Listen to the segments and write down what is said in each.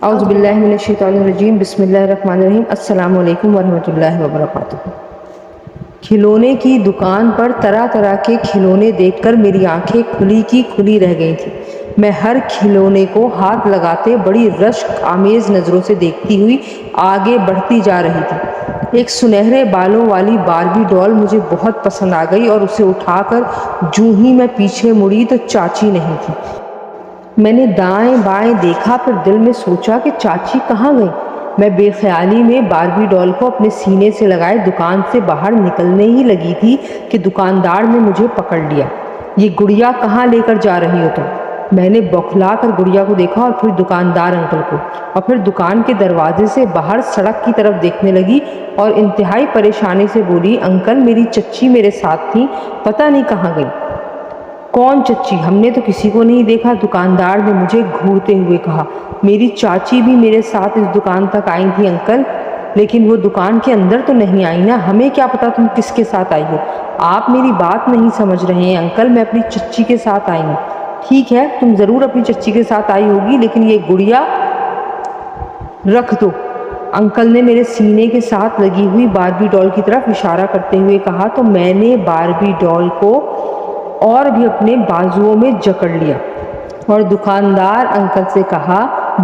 اعوذ باللہ من الشیطان الرجیم، بسم اللہ الرحمن الرحیم۔ السلام علیکم ورحمۃ اللہ وبرکاتہ۔ کھلونے کی دکان پر طرح طرح کے کھلونے دیکھ کر میری آنکھیں کھلی کی کھلی رہ گئی تھیں۔ میں ہر کھلونے کو ہاتھ لگاتے بڑی رشک آمیز نظروں سے دیکھتی ہوئی آگے بڑھتی جا رہی تھی۔ ایک سنہرے بالوں والی باربی ڈال مجھے بہت پسند آ گئی اور اسے اٹھا کر جوں ہی میں پیچھے مڑی تو چاچی نہیں تھی۔ میں نے دائیں بائیں دیکھا، پھر دل میں سوچا کہ چاچی کہاں گئی۔ میں بے خیالی میں باربی ڈال کو اپنے سینے سے لگائے دکان سے باہر نکلنے ہی لگی تھی کہ دکاندار نے مجھے پکڑ لیا۔ یہ گڑیا کہاں لے کر جا رہی ہو تم؟ میں نے بوکھلا کر گڑیا کو دیکھا اور پھر دکاندار انکل کو، اور پھر دکان کے دروازے سے باہر سڑک کی طرف دیکھنے لگی اور انتہائی پریشانی سے بولی، انکل میری چچی میرے ساتھ تھی، پتہ نہیں کہاں گئی۔ کون چچی؟ ہم نے تو کسی کو نہیں دیکھا، دکاندار نے مجھے گھورتے ہوئے کہا۔ میری چاچی بھی میرے ساتھ اس دکان تک آئی تھی انکل، لیکن وہ دکان کے اندر تو نہیں آئی نا، ہمیں کیا پتا تم کس کے ساتھ آئی ہو۔ آپ میری بات نہیں سمجھ رہے ہیں انکل، میں اپنی چچی کے ساتھ آئی ہوں۔ ٹھیک ہے، تم ضرور اپنی چچی کے ساتھ آئی ہوگی، لیکن یہ گڑیا رکھ دو۔ انکل نے میرے سینے کے ساتھ لگی ہوئی باربی ڈال کی طرف اشارہ کرتے ہوئے کہا تو میں نے باربی ڈال کو اور بھی اپنے بازوؤں میں جکڑ لیا اور دکاندار انکل سے کہا،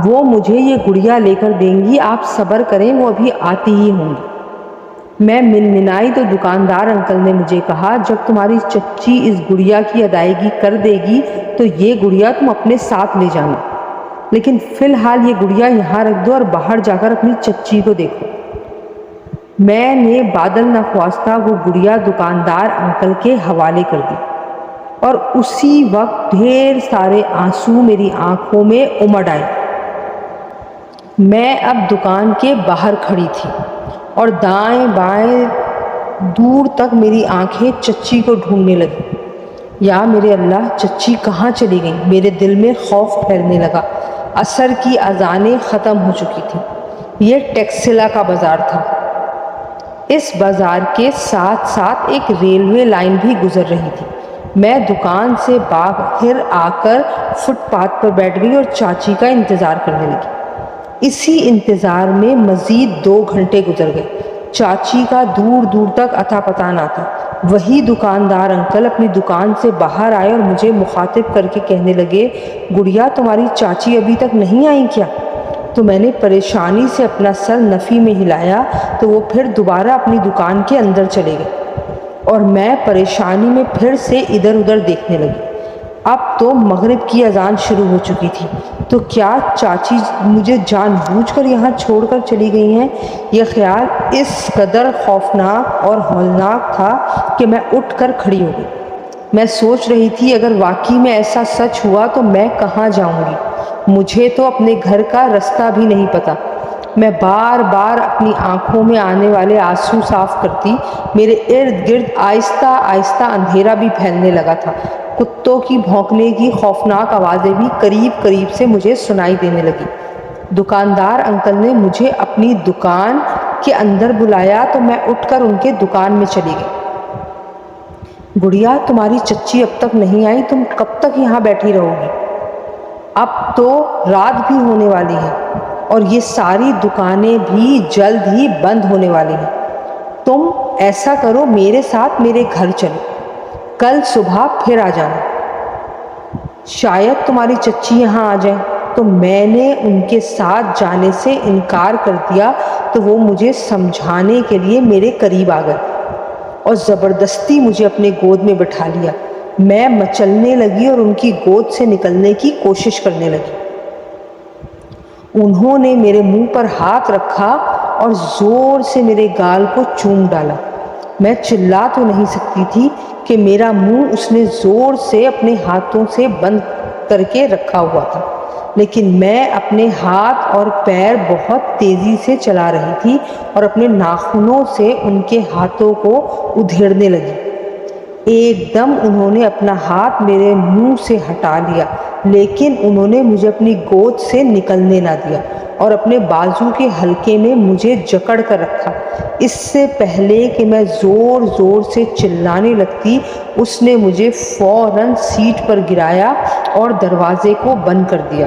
وہ مجھے یہ گڑیا لے کر دیں گی، آپ صبر کریں، وہ ابھی آتی ہی ہوں گی۔ میں منمنائی تو دکاندار انکل نے مجھے کہا، جب تمہاری چچی اس گڑیا کی ادائیگی کر دے گی تو یہ گڑیا تم اپنے ساتھ لے جانا، لیکن فی الحال یہ گڑیا یہاں رکھ دو اور باہر جا کر اپنی چچی کو دیکھو۔ میں نے بادل نخواستہ وہ گڑیا دکاندار انکل کے حوالے کر دی اور اسی وقت ڈھیر سارے آنسو میری آنکھوں میں امڈ آئے۔ میں اب دکان کے باہر کھڑی تھی اور دائیں بائیں دور تک میری آنکھیں چچی کو ڈھونڈنے لگی۔ یا میرے اللہ، چچی کہاں چلی گئی؟ میرے دل میں خوف پھیلنے لگا۔ عصر کی اذانیں ختم ہو چکی تھیں۔ یہ ٹیکسلا کا بازار تھا۔ اس بازار کے ساتھ ساتھ ایک ریلوے لائن بھی گزر رہی تھی۔ میں دکان سے باہر آ کر فٹ پاتھ پر بیٹھ گئی اور چاچی کا انتظار کرنے لگی۔ اسی انتظار میں مزید 2 گھنٹے گزر گئے۔ چاچی کا دور دور تک اتا پتہ نہ تھا۔ وہی دکاندار انکل اپنی دکان سے باہر آئے اور مجھے مخاطب کر کے کہنے لگے، گڑیا تمہاری چاچی ابھی تک نہیں آئی کیا؟ تو میں نے پریشانی سے اپنا سر نفی میں ہلایا تو وہ پھر دوبارہ اپنی دکان کے اندر چلے گئے اور میں پریشانی میں پھر سے ادھر ادھر دیکھنے لگی۔ اب تو مغرب کی اذان شروع ہو چکی تھی، تو کیا چاچی مجھے جان بوجھ کر یہاں چھوڑ کر چلی گئی ہیں؟ یہ خیال اس قدر خوفناک اور ہولناک تھا کہ میں اٹھ کر کھڑی ہو گئی۔ میں سوچ رہی تھی اگر واقعی میں ایسا سچ ہوا تو میں کہاں جاؤں گی؟ مجھے تو اپنے گھر کا رستہ بھی نہیں پتا۔ میں بار بار اپنی آنکھوں میں آنے والے آنسو صاف کرتی۔ میرے ارد گرد آہستہ آہستہ اندھیرا بھی پھیلنے لگا تھا۔ کتوں کی بھونکنے کی خوفناک آوازیں بھی قریب قریب سے مجھے سنائی دینے لگی۔ دکاندار انکل نے مجھے اپنی دکان کے اندر بلایا تو میں اٹھ کر ان کے دکان میں چلی گئی۔ گڑیا تمہاری چچی اب تک نہیں آئی، تم کب تک یہاں بیٹھی رہو گی؟ اب تو رات بھی ہونے والی ہے اور یہ ساری دکانیں بھی جلد ہی بند ہونے والی ہیں۔ تم ایسا کرو، میرے ساتھ میرے گھر چلو، کل صبح پھر آ جانا، شاید تمہاری چچی یہاں آ جائیں۔ تو میں نے ان کے ساتھ جانے سے انکار کر دیا تو وہ مجھے سمجھانے کے لیے میرے قریب آ گئے اور زبردستی مجھے اپنے گود میں بٹھا لیا۔ میں مچلنے لگی اور ان کی گود سے نکلنے کی کوشش کرنے لگی۔ انہوں نے میرے منہ پر ہاتھ رکھا اور زور سے میرے گال کو چوم ڈالا۔ میں چلا تو نہیں سکتی تھی کہ میرا منہ اس نے زور سے اپنے ہاتھوں سے بند کر کے رکھا ہوا تھا، لیکن میں اپنے ہاتھ اور پیر بہت تیزی سے چلا رہی تھی اور اپنے ناخنوں سے ان کے ہاتھوں کو ادھیڑنے لگی۔ ایک دم انہوں نے اپنا ہاتھ میرے منہ سے ہٹا لیا، لیکن انہوں نے مجھے اپنی گود سے نکلنے نہ دیا اور اپنے بازو کے حلقے میں مجھے جکڑ کر رکھا۔ اس سے پہلے کہ میں زور زور سے چلانے لگتی، اس نے مجھے فوراً سیٹ پر گرایا اور دروازے کو بند کر دیا۔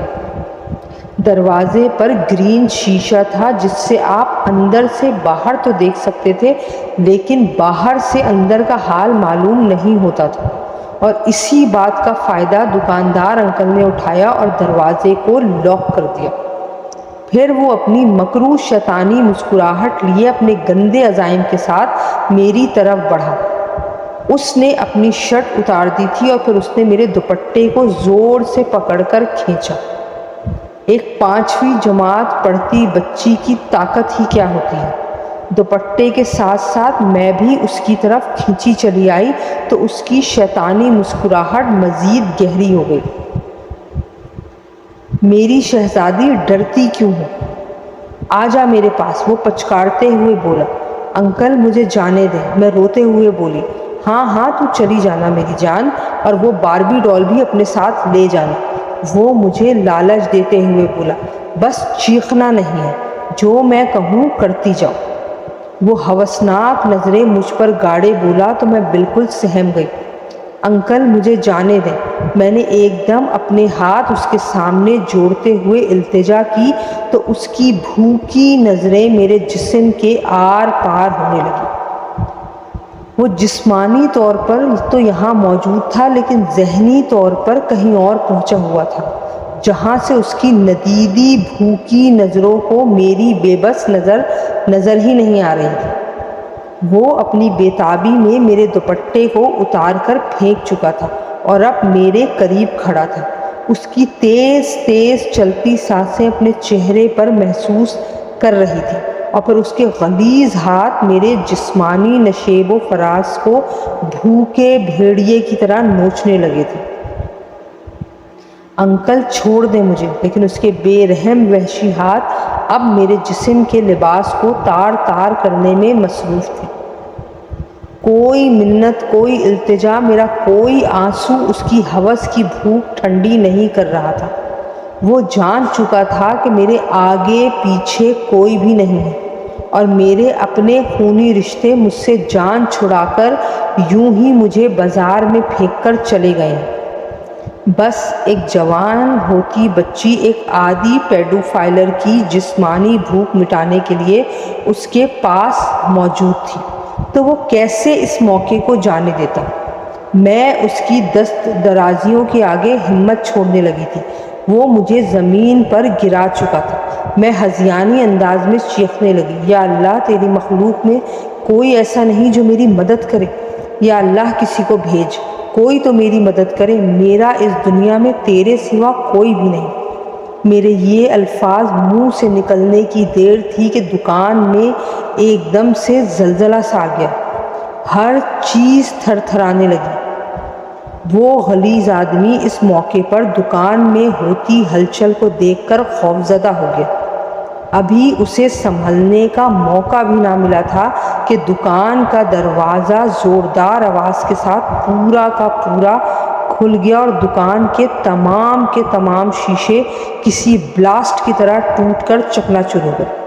دروازے پر گرین شیشہ تھا جس سے آپ اندر سے باہر تو دیکھ سکتے تھے لیکن باہر سے اندر کا حال معلوم نہیں ہوتا تھا، اور اسی بات کا فائدہ دکاندار انکل نے اٹھایا اور دروازے کو لاک کر دیا۔ پھر وہ اپنی مکروہ شیطانی مسکراہٹ لیے اپنے گندے عزائم کے ساتھ میری طرف بڑھا۔ اس نے اپنی شرٹ اتار دی تھی اور پھر اس نے میرے دوپٹے کو زور سے پکڑ کر کھینچا۔ ایک 5ویں جماعت پڑھتی بچی کی طاقت ہی کیا ہوتی ہے۔ دوپٹے کے ساتھ ساتھ میں بھی اس کی طرف کھینچی چلی آئی تو اس کی شیطانی مسکراہٹ مزید گہری ہو گئی۔ میری شہزادی ڈرتی کیوں ہے؟ آ جا میرے پاس، وہ پچکارتے ہوئے بولا۔ انکل مجھے جانے دیں، میں روتے ہوئے بولی۔ ہاں ہاں تو چلی جانا میری جان، اور وہ باربی ڈال بھی اپنے ساتھ لے جانا، وہ مجھے لالچ دیتے ہوئے بولا۔ بس چیخنا نہیں ہے، جو میں کہوں کرتی جاؤ۔ وہ ہوسناک نظریں مجھ پر گاڑے بولا تو میں بالکل سہم گئی۔ انکل مجھے جانے دیں، میں نے ایک دم اپنے ہاتھ اس کے سامنے جوڑتے ہوئے التجا کی تو اس کی بھوکی نظریں میرے جسم کے آر پار ہونے لگی۔ وہ جسمانی طور پر تو یہاں موجود تھا لیکن ذہنی طور پر کہیں اور پہنچا ہوا تھا، جہاں سے اس کی ندیدی بھوکی نظروں کو میری بے بس نظر ہی نہیں آ رہی تھی۔ وہ اپنی بے تابی میں میرے دوپٹے کو اتار کر پھینک چکا تھا اور اب میرے قریب کھڑا تھا۔ اس کی تیز تیز چلتی سانسیں اپنے چہرے پر محسوس کر رہی تھی اور پھر اس کے غلیظ ہاتھ میرے جسمانی نشیب و فراز کو بھوکے بھیڑیے کی طرح نوچنے لگے تھے۔ انکل چھوڑ دیں مجھے، لیکن اس کے بے رحم وحشی ہاتھ اب میرے جسم کے لباس کو تار تار کرنے میں مصروف تھے۔ کوئی منت، کوئی التجا، میرا کوئی آنسو اس کی ہوس کی بھوک ٹھنڈی نہیں کر رہا تھا۔ وہ جان چکا تھا کہ میرے آگے پیچھے کوئی بھی نہیں ہے اور میرے اپنے خونی رشتے مجھ سے جان چھڑا کر یوں ہی مجھے بازار میں پھینک کر چلے گئے ہیں۔ بس ایک جوان ہوتی بچی ایک عادی پیڈوفائلر کی جسمانی بھوک مٹانے کے لیے اس کے پاس موجود تھی، تو وہ کیسے اس موقع کو جانے دیتا؟ میں اس کی دست درازیوں کے آگے ہمت چھوڑنے لگی تھی۔ وہ مجھے زمین پر گرا چکا تھا۔ میں ہذیانی انداز میں چیخنے لگی، یا اللہ تیری مخلوق میں کوئی ایسا نہیں جو میری مدد کرے، یا اللہ کسی کو بھیج، کوئی تو میری مدد کرے، میرا اس دنیا میں تیرے سوا کوئی بھی نہیں۔ میرے یہ الفاظ منہ سے نکلنے کی دیر تھی کہ دکان میں ایک دم سے زلزلہ سا آ گیا، ہر چیز تھر تھرانے لگی۔ وہ غلیظ آدمی اس موقع پر دکان میں ہوتی ہلچل کو دیکھ کر خوفزدہ ہو گیا۔ ابھی اسے سنبھلنے کا موقع بھی نہ ملا تھا کہ دکان کا دروازہ زوردار آواز کے ساتھ پورا کا پورا کھل گیا اور دکان کے تمام شیشے کسی بلاسٹ کی طرح ٹوٹ کر چکناچور ہو گئے۔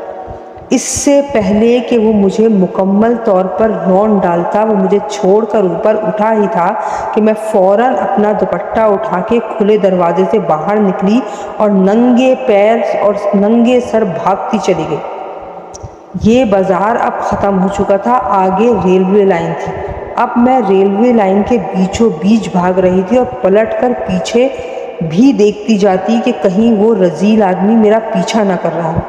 اس سے پہلے کہ وہ مجھے مکمل طور پر رون ڈالتا، وہ مجھے چھوڑ کر اوپر اٹھا ہی تھا کہ میں فوراً اپنا دوپٹہ اٹھا کے کھلے دروازے سے باہر نکلی اور ننگے پیر اور ننگے سر بھاگتی چلی گئی۔ یہ بازار اب ختم ہو چکا تھا، آگے ریلوے لائن تھی۔ اب میں ریلوے لائن کے بیچوں بیچ بھاگ رہی تھی اور پلٹ کر پیچھے بھی دیکھتی جاتی کہ کہیں وہ رذیل آدمی میرا پیچھا نہ کر رہا ہو،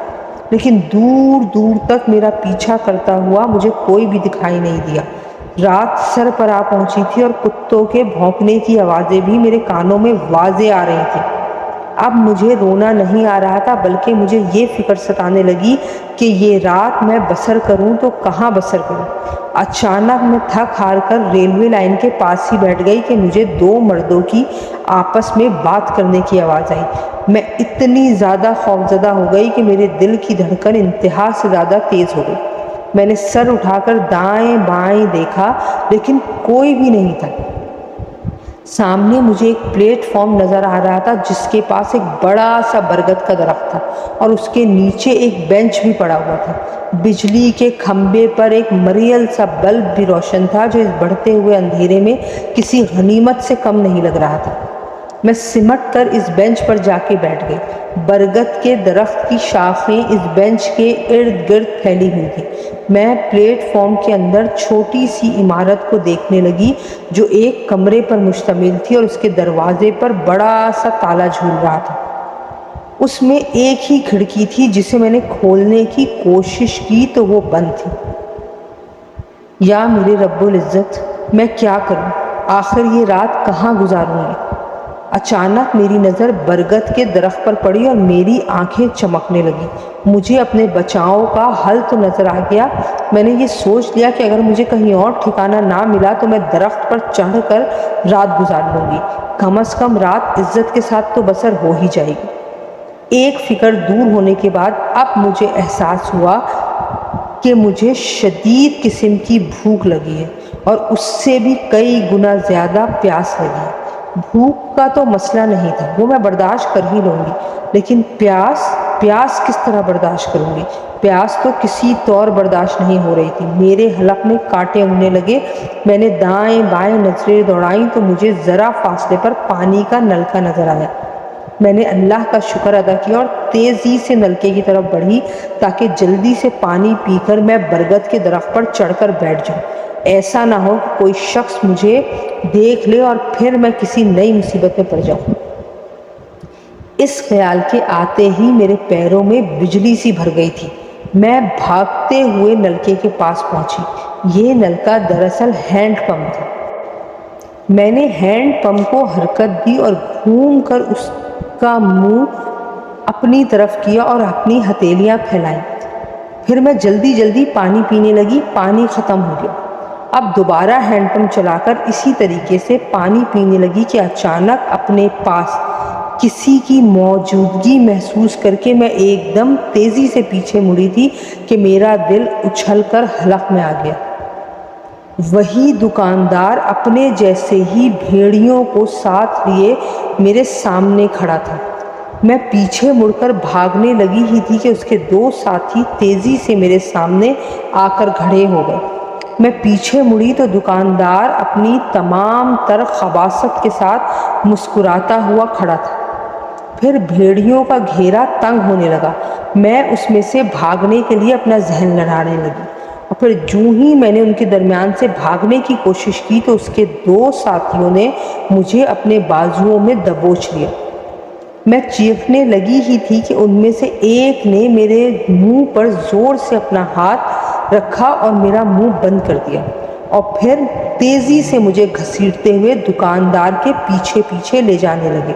لیکن دور دور تک میرا پیچھا کرتا ہوا مجھے کوئی بھی دکھائی نہیں دیا۔ رات سر پر آ پہنچی تھی اور کتوں کے بھونکنے کی آوازیں بھی میرے کانوں میں واضح آ رہی تھیں۔ اب مجھے رونا نہیں آ رہا تھا، بلکہ مجھے یہ فکر ستانے لگی کہ یہ رات میں بسر کروں تو کہاں بسر کروں۔ اچانک میں تھک ہار کر ریلوے لائن کے پاس ہی بیٹھ گئی کہ مجھے دو مردوں کی آپس میں بات کرنے کی آواز آئی۔ میں اتنی زیادہ خوفزدہ ہو گئی کہ میرے دل کی دھڑکن انتہا سے زیادہ تیز ہو گئی۔ میں نے سر اٹھا کر دائیں بائیں دیکھا لیکن کوئی بھی نہیں تھا۔ سامنے مجھے ایک پلیٹ فارم نظر آ رہا تھا جس کے پاس ایک بڑا سا برگد کا درخت تھا اور اس کے نیچے ایک بینچ بھی پڑا ہوا تھا۔ بجلی کے کھمبے پر ایک مریل سا بلب بھی روشن تھا جو اس بڑھتے ہوئے اندھیرے میں کسی غنیمت سے کم نہیں لگ رہا تھا۔ میں سمٹ کر اس بینچ پر جا کے بیٹھ گئی۔ برگد کے درخت کی شاخیں اس بینچ کے ارد گرد پھیلی ہوئی تھی۔ میں پلیٹ فارم کے اندر چھوٹی سی عمارت کو دیکھنے لگی جو ایک کمرے پر مشتمل تھی اور اس کے دروازے پر بڑا سا تالا جھول رہا تھا۔ اس میں ایک ہی کھڑکی تھی جسے میں نے کھولنے کی کوشش کی تو وہ بند تھی۔ یا میرے رب العزت، میں کیا کروں؟ آخر یہ رات کہاں گزاروں گی؟ اچانک میری نظر برگد کے درخت پر پڑی اور میری آنکھیں چمکنے لگی۔ مجھے اپنے بچاؤ کا حل تو نظر آ گیا۔ میں نے یہ سوچ لیا کہ اگر مجھے کہیں اور ٹھکانہ نہ ملا تو میں درخت پر چڑھ کر رات گزار لوں گی۔ کم از کم رات عزت کے ساتھ تو بسر ہو ہی جائے گی۔ ایک فکر دور ہونے کے بعد اب مجھے احساس ہوا کہ مجھے شدید قسم کی بھوک لگی ہے اور اس سے بھی کئی گنا زیادہ پیاس لگی ہے۔ بھوک کا تو مسئلہ نہیں تھا، وہ میں برداشت کر ہی لوں گی، لیکن پیاس کس طرح برداشت کروں گی؟ پیاس تو کسی طور برداشت نہیں ہو رہی تھی۔ میرے حلق میں کانٹے اڑنے لگے۔ میں نے دائیں بائیں نظریں دوڑائیں تو مجھے ذرا فاصلے پر پانی کا نلکا نظر آیا۔ میں نے اللہ کا شکر ادا کیا اور تیزی سے نلکے کی طرف بڑھی تاکہ جلدی سے پانی پی کر میں برگد کے درخت پر چڑھ کر بیٹھ جاؤں۔ ایسا نہ ہو کہ کوئی شخص مجھے دیکھ لے اور پھر میں کسی نئی مصیبت میں پڑ جاؤں۔ اس خیال کے آتے ہی میرے پیروں میں بجلی سی بھر گئی تھی۔ میں بھاگتے ہوئے نلکے کے پاس پہنچی۔ یہ نلکا دراصل ہینڈ پمپ تھا۔ میں نے ہینڈ پمپ کو حرکت دی اور گھوم کر اس کا منہ اپنی طرف کیا اور اپنی ہتھیلیاں پھیلائیں۔ پھر میں جلدی پانی پینے لگی۔ پانی ختم ہو گیا۔ اب دوبارہ ہینڈ پمپ چلا کر اسی طریقے سے پانی پینے لگی کہ اچانک اپنے پاس کسی کی موجودگی محسوس کر کے میں ایک دم تیزی سے پیچھے مڑی تھی کہ میرا دل اچھل کر حلق میں آ گیا۔ وہی دکاندار اپنے جیسے ہی بھیڑیوں کو ساتھ لیے میرے سامنے کھڑا تھا۔ میں پیچھے مڑ کر بھاگنے لگی ہی تھی کہ اس کے دو ساتھی تیزی سے میرے سامنے آ کر کھڑے ہو گئے۔ میں پیچھے مڑی تو دکاندار اپنی تمام تر خباثت کے ساتھ مسکراتا ہوا کھڑا تھا۔ پھر بھیڑیوں کا گھیرا تنگ ہونے لگا۔ میں اس میں سے بھاگنے کے لیے اپنا ذہن لڑانے لگی اور پھر جوں ہی میں نے ان کے درمیان سے بھاگنے کی کوشش کی تو اس کے دو ساتھیوں نے مجھے اپنے بازوؤں میں دبوچ لیا۔ میں چیخنے لگی ہی تھی کہ ان میں سے ایک نے میرے منہ پر زور سے اپنا ہاتھ رکھا اور میرا منہ بند کر دیا اور پھر تیزی سے مجھے گھسیٹتے ہوئے دکاندار کے پیچھے پیچھے لے جانے لگے۔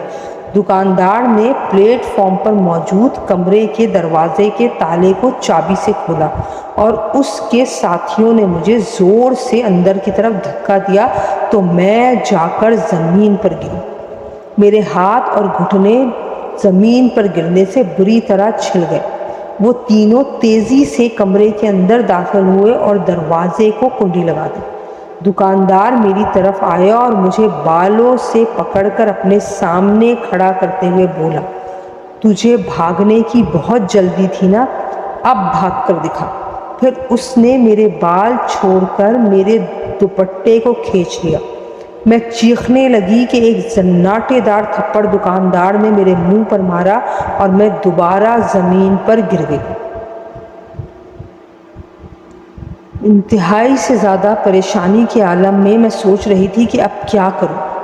دکاندار نے پلیٹ فارم پر موجود کمرے کے دروازے کے تالے کو چابی سے کھولا اور اس کے ساتھیوں نے مجھے زور سے اندر کی طرف دھکا دیا تو میں جا کر زمین پر گری۔ میرے ہاتھ اور گھٹنے زمین پر گرنے سے بری طرح چھل گئے۔ وہ تینوں تیزی سے کمرے کے اندر داخل ہوئے اور دروازے کو کنڈی لگا دی۔ دکاندار میری طرف آیا اور مجھے بالوں سے پکڑ کر اپنے سامنے کھڑا کرتے ہوئے بولا، تجھے بھاگنے کی بہت جلدی تھی نا، اب بھاگ کر دکھا۔ پھر اس نے میرے بال چھوڑ کر میرے دوپٹے کو کھینچ لیا۔ میں چیخنے لگی کہ ایک زناٹے دار تھپڑ دکاندار نے میرے منہ پر مارا اور میں دوبارہ زمین پر گر گئی۔ انتہائی سے زیادہ پریشانی کے عالم میں میں سوچ رہی تھی کہ اب کیا کروں۔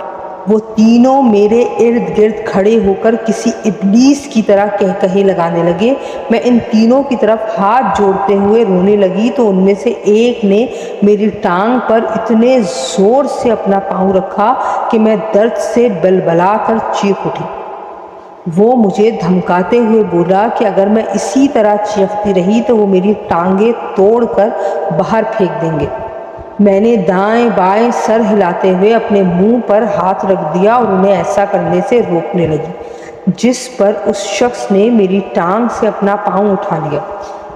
وہ تینوں میرے ارد گرد کھڑے ہو کر کسی ابلیس کی طرح کہے لگانے لگے۔ میں ان تینوں کی طرف ہاتھ جوڑتے ہوئے رونے لگی تو ان میں سے ایک نے میری ٹانگ پر اتنے زور سے اپنا پاؤں رکھا کہ میں درد سے بلبلا کر چیخ اٹھی۔ وہ مجھے دھمکاتے ہوئے بولا کہ اگر میں اسی طرح چیختی رہی تو وہ میری ٹانگیں توڑ کر باہر پھینک دیں گے۔ میں نے دائیں بائیں سر ہلاتے ہوئے اپنے منہ پر ہاتھ رکھ دیا اور انہیں ایسا کرنے سے روکنے لگی، جس پر اس شخص نے میری ٹانگ سے اپنا پاؤں اٹھا لیا۔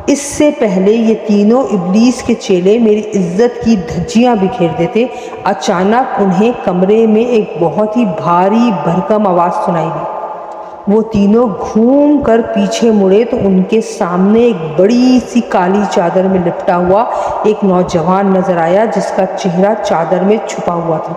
اس سے پہلے یہ تینوں ابلیس کے چیلے میری عزت کی دھجیاں بکھیر دیتے، اچانک انہیں کمرے میں ایک بہت ہی بھاری بھرکم آواز سنائی دی۔ وہ تینوں گھوم کر پیچھے مڑے تو ان کے سامنے ایک بڑی سی کالی چادر میں لپٹا ہوا ایک نوجوان نظر آیا جس کا چہرہ چادر میں چھپا ہوا تھا۔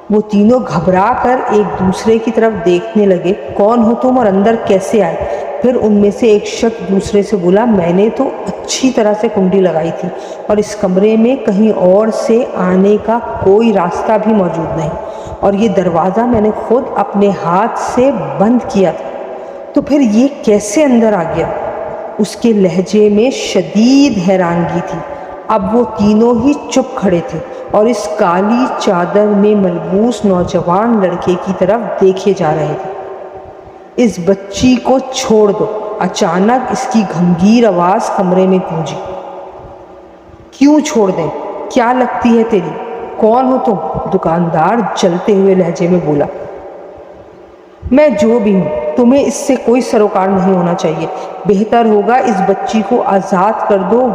وہ تینوں گھبرا کر ایک دوسرے کی طرف دیکھنے لگے۔ کون ہو تم اور اندر کیسے آئے؟ پھر ان میں سے ایک شخص دوسرے سے بولا، میں نے تو اچھی طرح سے کنڈی لگائی تھی اور اس کمرے میں کہیں اور سے آنے کا کوئی راستہ بھی موجود نہیں، اور یہ دروازہ میں نے خود اپنے ہاتھ سے بند کیا تھا، تو پھر یہ کیسے اندر آ گیا؟ اس کے لہجے میں شدید حیرانگی تھی۔ اب وہ تینوں ہی چپ کھڑے تھے اور اس کالی چادر میں ملبوس نوجوان لڑکے کی طرف دیکھے جا رہے تھے۔ اس بچی کو چھوڑ دو، اچانک اس کی گھمگیر آواز کمرے میں گونجی۔ کیوں چھوڑ دیں؟ کیا لگتی ہے تیری؟ کون ہو تم؟ دکاندار جلتے ہوئے لہجے میں بولا۔ میں جو بھی ہوں، تمہیں اس سے کوئی سروکار نہیں ہونا چاہیے۔ بہتر ہوگا اس بچی کو آزاد کر دو،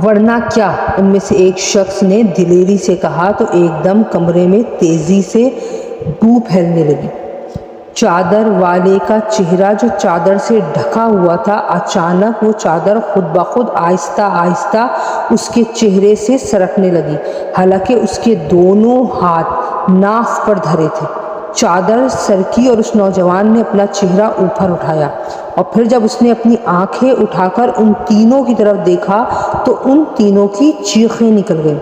ورنہ کیا؟ ان میں سے ایک شخص نے دلیری سے کہا تو ایک دم کمرے میں تیزی سے بو پھیلنے لگی۔ چادر والے کا چہرہ جو چادر سے ڈھکا ہوا تھا، اچانک وہ چادر خود بخود آہستہ آہستہ اس کے چہرے سے سرکنے لگی، حالانکہ اس کے دونوں ہاتھ ناف پر دھرے تھے۔ چادر سرکی اور اس نوجوان نے اپنا چہرہ اوپر اٹھایا، اور پھر جب اس نے اپنی آنکھیں اٹھا کر ان تینوں کی طرف دیکھا تو ان تینوں کی چیخیں نکل گئیں۔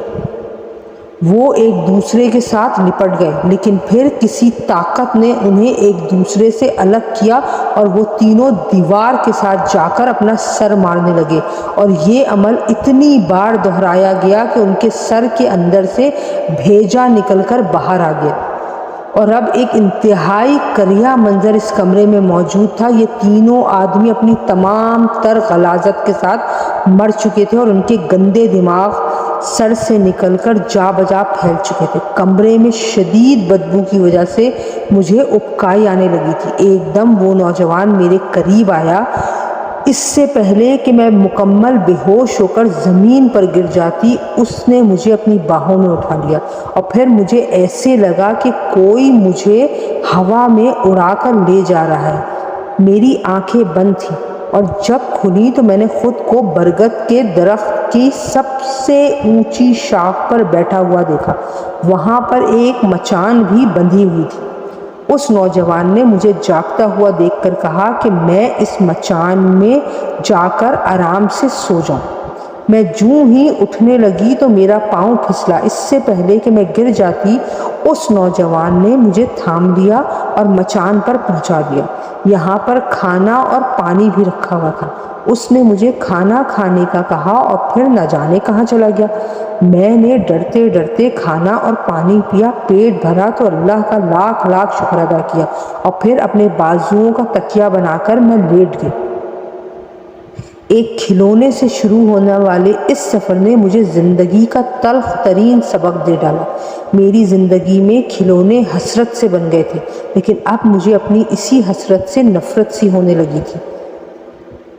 وہ ایک دوسرے کے ساتھ لپٹ گئے، لیکن پھر کسی طاقت نے انہیں ایک دوسرے سے الگ کیا اور وہ تینوں دیوار کے ساتھ جا کر اپنا سر مارنے لگے، اور یہ عمل اتنی بار دہرایا گیا کہ ان کے سر کے اندر سے بھیجا نکل کر باہر آ گیا۔ اور اب ایک انتہائی کریہ منظر اس کمرے میں موجود تھا۔ یہ تینوں آدمی اپنی تمام تر غلاظت کے ساتھ مر چکے تھے اور ان کے گندے دماغ سر سے نکل کر جا بجا پھیل چکے تھے۔ کمرے میں شدید بدبو کی وجہ سے مجھے ابکائی آنے لگی تھی۔ ایک دم وہ نوجوان میرے قریب آیا۔ اس سے پہلے کہ میں مکمل بے ہوش ہو کر زمین پر گر جاتی، اس نے مجھے اپنی باہوں میں اٹھا لیا، اور پھر مجھے ایسے لگا کہ کوئی مجھے ہوا میں اڑا کر لے جا رہا ہے۔ میری آنکھیں بند تھیں، اور جب کھلی تو میں نے خود کو برگد کے درخت کی سب سے اونچی شاخ پر بیٹھا ہوا دیکھا۔ وہاں پر ایک مچان بھی بندھی ہوئی تھی۔ اس نوجوان نے مجھے جاگتا ہوا دیکھ کر کہا کہ میں اس مچان میں جا کر آرام سے سو جاؤں۔ میں جوں ہی اٹھنے لگی تو میرا پاؤں پھسلا۔ اس سے پہلے کہ میں گر جاتی، اس نوجوان نے مجھے تھام لیا اور مچان پر پہنچا دیا۔ یہاں پر کھانا اور پانی بھی رکھا ہوا تھا۔ اس نے مجھے کھانا کھانے کا کہا اور پھر نہ جانے کہاں چلا گیا۔ میں نے ڈرتے ڈرتے کھانا اور پانی پیا، پیٹ بھرا تو اللہ کا لاکھ لاکھ شکر ادا کیا، اور پھر اپنے بازوؤں کا تکیہ بنا کر میں لیٹ گئی۔ ایک کھلونے سے شروع ہونے والے اس سفر نے مجھے زندگی کا تلخ ترین سبق دے ڈالا۔ میری زندگی میں کھلونے حسرت سے بن گئے تھے، لیکن اب مجھے اپنی اسی حسرت سے نفرت سی ہونے لگی تھی۔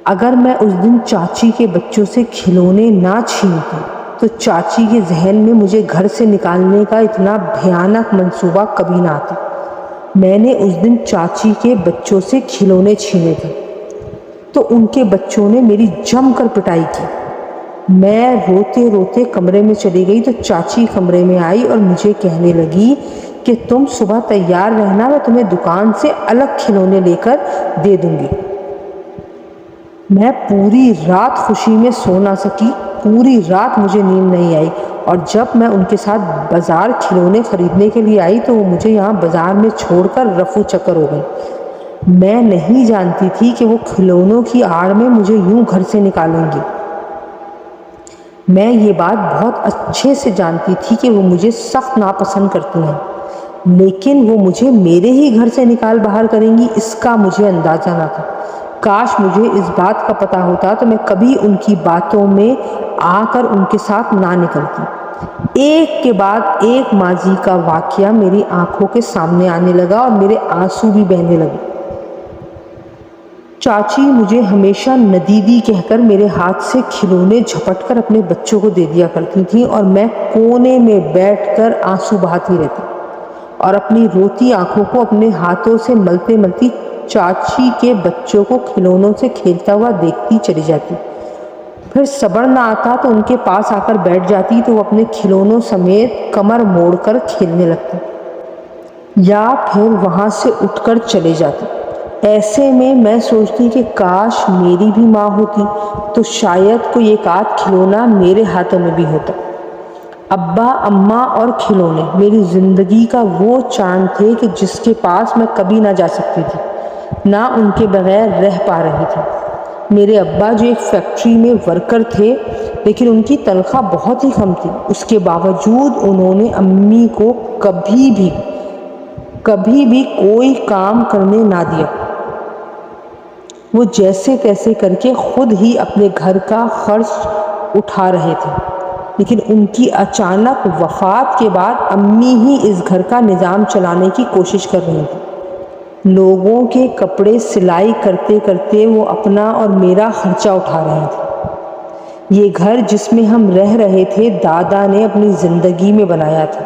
اگر میں اس دن چاچی کے بچوں سے کھلونے نہ چھینتی تو چاچی کے ذہن میں مجھے گھر سے نکالنے کا اتنا بھیانک منصوبہ کبھی نہ آتا۔ میں نے اس دن چاچی کے بچوں سے کھلونے چھینے تھے تو ان کے بچوں نے میری جم کر پٹائی کی۔ میں روتے روتے کمرے میں چلی گئی تو چاچی کمرے میں آئی اور مجھے کہنے لگی کہ تم صبح تیار رہنا، میں تمہیں دکان سے الگ کھلونے لے کر دے دوں گی۔ میں پوری رات خوشی میں سو نہ سکی، پوری رات مجھے نیند نہیں آئی، اور جب میں ان کے ساتھ بازار کھلونے خریدنے کے لیے آئی تو وہ مجھے یہاں بازار میں چھوڑ کر رفو چکر ہو گئی۔ میں نہیں جانتی تھی کہ وہ کھلونوں کی آڑ میں مجھے یوں گھر سے نکالیں گی۔ میں یہ بات بہت اچھے سے جانتی تھی کہ وہ مجھے سخت ناپسند کرتی ہیں، لیکن وہ مجھے میرے ہی گھر سے نکال باہر کریں گی، اس کا مجھے اندازہ نہ تھا۔ کاش مجھے اس بات کا پتہ ہوتا تو میں کبھی ان کی باتوں میں آ کر ان کے ساتھ نہ نکلتی۔ ایک کے بعد ایک ماضی کا واقعہ میری آنکھوں کے سامنے آنے لگا اور میرے آنسو بھی بہنے لگے۔ چاچی مجھے ہمیشہ ندیدی کہہ کر میرے ہاتھ سے کھلونے جھپٹ کر اپنے بچوں کو دے دیا کرتی تھیں، اور میں کونے میں بیٹھ کر آنسو بہاتی رہتی اور اپنی روتی آنکھوں کو اپنے ہاتھوں سے ملتے ملتی چاچی کے بچوں کو کھلونوں سے کھیلتا ہوا دیکھتی چلی جاتی۔ پھر صبر نہ آتا تو ان کے پاس آ کر بیٹھ جاتی تو وہ اپنے کھلونوں سمیت کمر موڑ کر کھیلنے لگتی یا پھر وہاں سے اٹھ کر چلے جاتی۔ ایسے میں میں سوچتی کہ کاش میری بھی ماں ہوتی تو شاید کوئی ایک آدھ کھلونا میرے ہاتھوں میں بھی ہوتا۔ ابا، اماں اور کھلونے میری زندگی کا وہ چاند تھے کہ جس کے پاس میں کبھی نہ جا سکتی تھی، نہ ان کے بغیر رہ پا رہی تھی۔ میرے ابا جو ایک فیکٹری میں ورکر تھے، لیکن ان کی تنخواہ بہت ہی کم تھی، اس کے باوجود انہوں نے امی کو کبھی بھی کوئی کام کرنے نہ دیا۔ وہ جیسے تیسے کر کے خود ہی اپنے گھر کا خرچ اٹھا رہے تھے، لیکن ان کی اچانک وفات کے بعد امی ہی اس گھر کا نظام چلانے کی کوشش کر رہی تھی۔ لوگوں کے کپڑے سلائی کرتے کرتے وہ اپنا اور میرا خرچہ اٹھا رہے تھے۔ یہ گھر جس میں ہم رہ رہے تھے دادا نے اپنی زندگی میں بنایا تھا،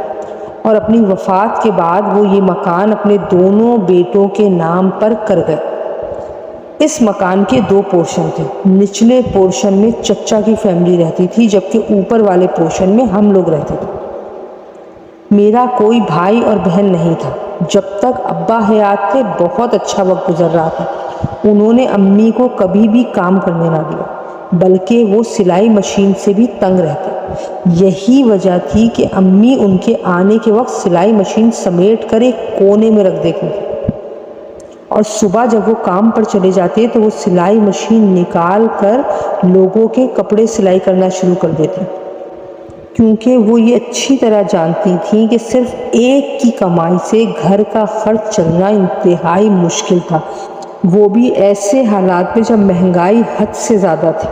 اور اپنی وفات کے بعد وہ یہ مکان اپنے دونوں بیٹوں کے نام پر کر گئے۔ اس مکان کے 2 پورشن تھے۔ نچلے پورشن میں چچا کی فیملی رہتی تھی، جبکہ اوپر والے پورشن میں ہم لوگ رہتے تھے۔ میرا کوئی بھائی اور بہن نہیں تھا۔ جب تک ابا حیات تھے بہت اچھا وقت گزر رہا تھا۔ انہوں نے امی کو کبھی بھی کام کرنے نہ دیا، بلکہ وہ سلائی مشین سے بھی تنگ رہتے۔ یہی وجہ تھی کہ امی ان کے آنے کے وقت سلائی مشین سمیٹ کر ایک کونے میں رکھ دیتی تھی، اور صبح جب وہ کام پر چلے جاتے تو وہ سلائی مشین نکال کر لوگوں کے کپڑے سلائی کرنا شروع کر دیتی، کیونکہ وہ یہ اچھی طرح جانتی تھیں کہ صرف ایک کی کمائی سے گھر کا خرچ چلنا انتہائی مشکل تھا، وہ بھی ایسے حالات میں جب مہنگائی حد سے زیادہ تھی۔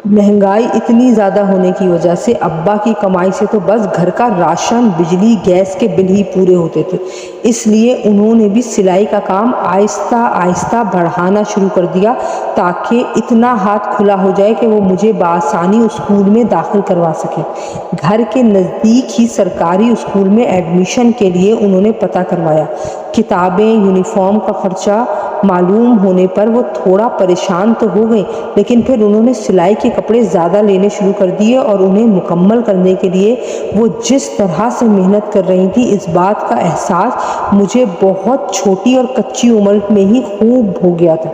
مہنگائی اتنی زیادہ ہونے کی وجہ سے ابا کی کمائی سے تو بس گھر کا راشن، بجلی، گیس کے بل ہی پورے ہوتے تھے۔ اس لیے انہوں نے بھی سلائی کا کام آہستہ آہستہ بڑھانا شروع کر دیا، تاکہ اتنا ہاتھ کھلا ہو جائے کہ وہ مجھے بآسانی اسکول میں داخل کروا سکے۔ گھر کے نزدیک ہی سرکاری اسکول میں ایڈمیشن کے لیے انہوں نے پتہ کروایا۔ کتابیں، یونیفارم کا خرچہ معلوم ہونے پر وہ تھوڑا پریشان تو ہو گئی، لیکن پھر انہوں نے سلائی کے کپڑے زیادہ لینے شروع کر دیے، اور انہیں مکمل کرنے کے لیے وہ جس طرح سے محنت کر رہی تھی، اس بات کا احساس مجھے بہت چھوٹی اور کچی عمر میں ہی خوب ہو گیا تھا۔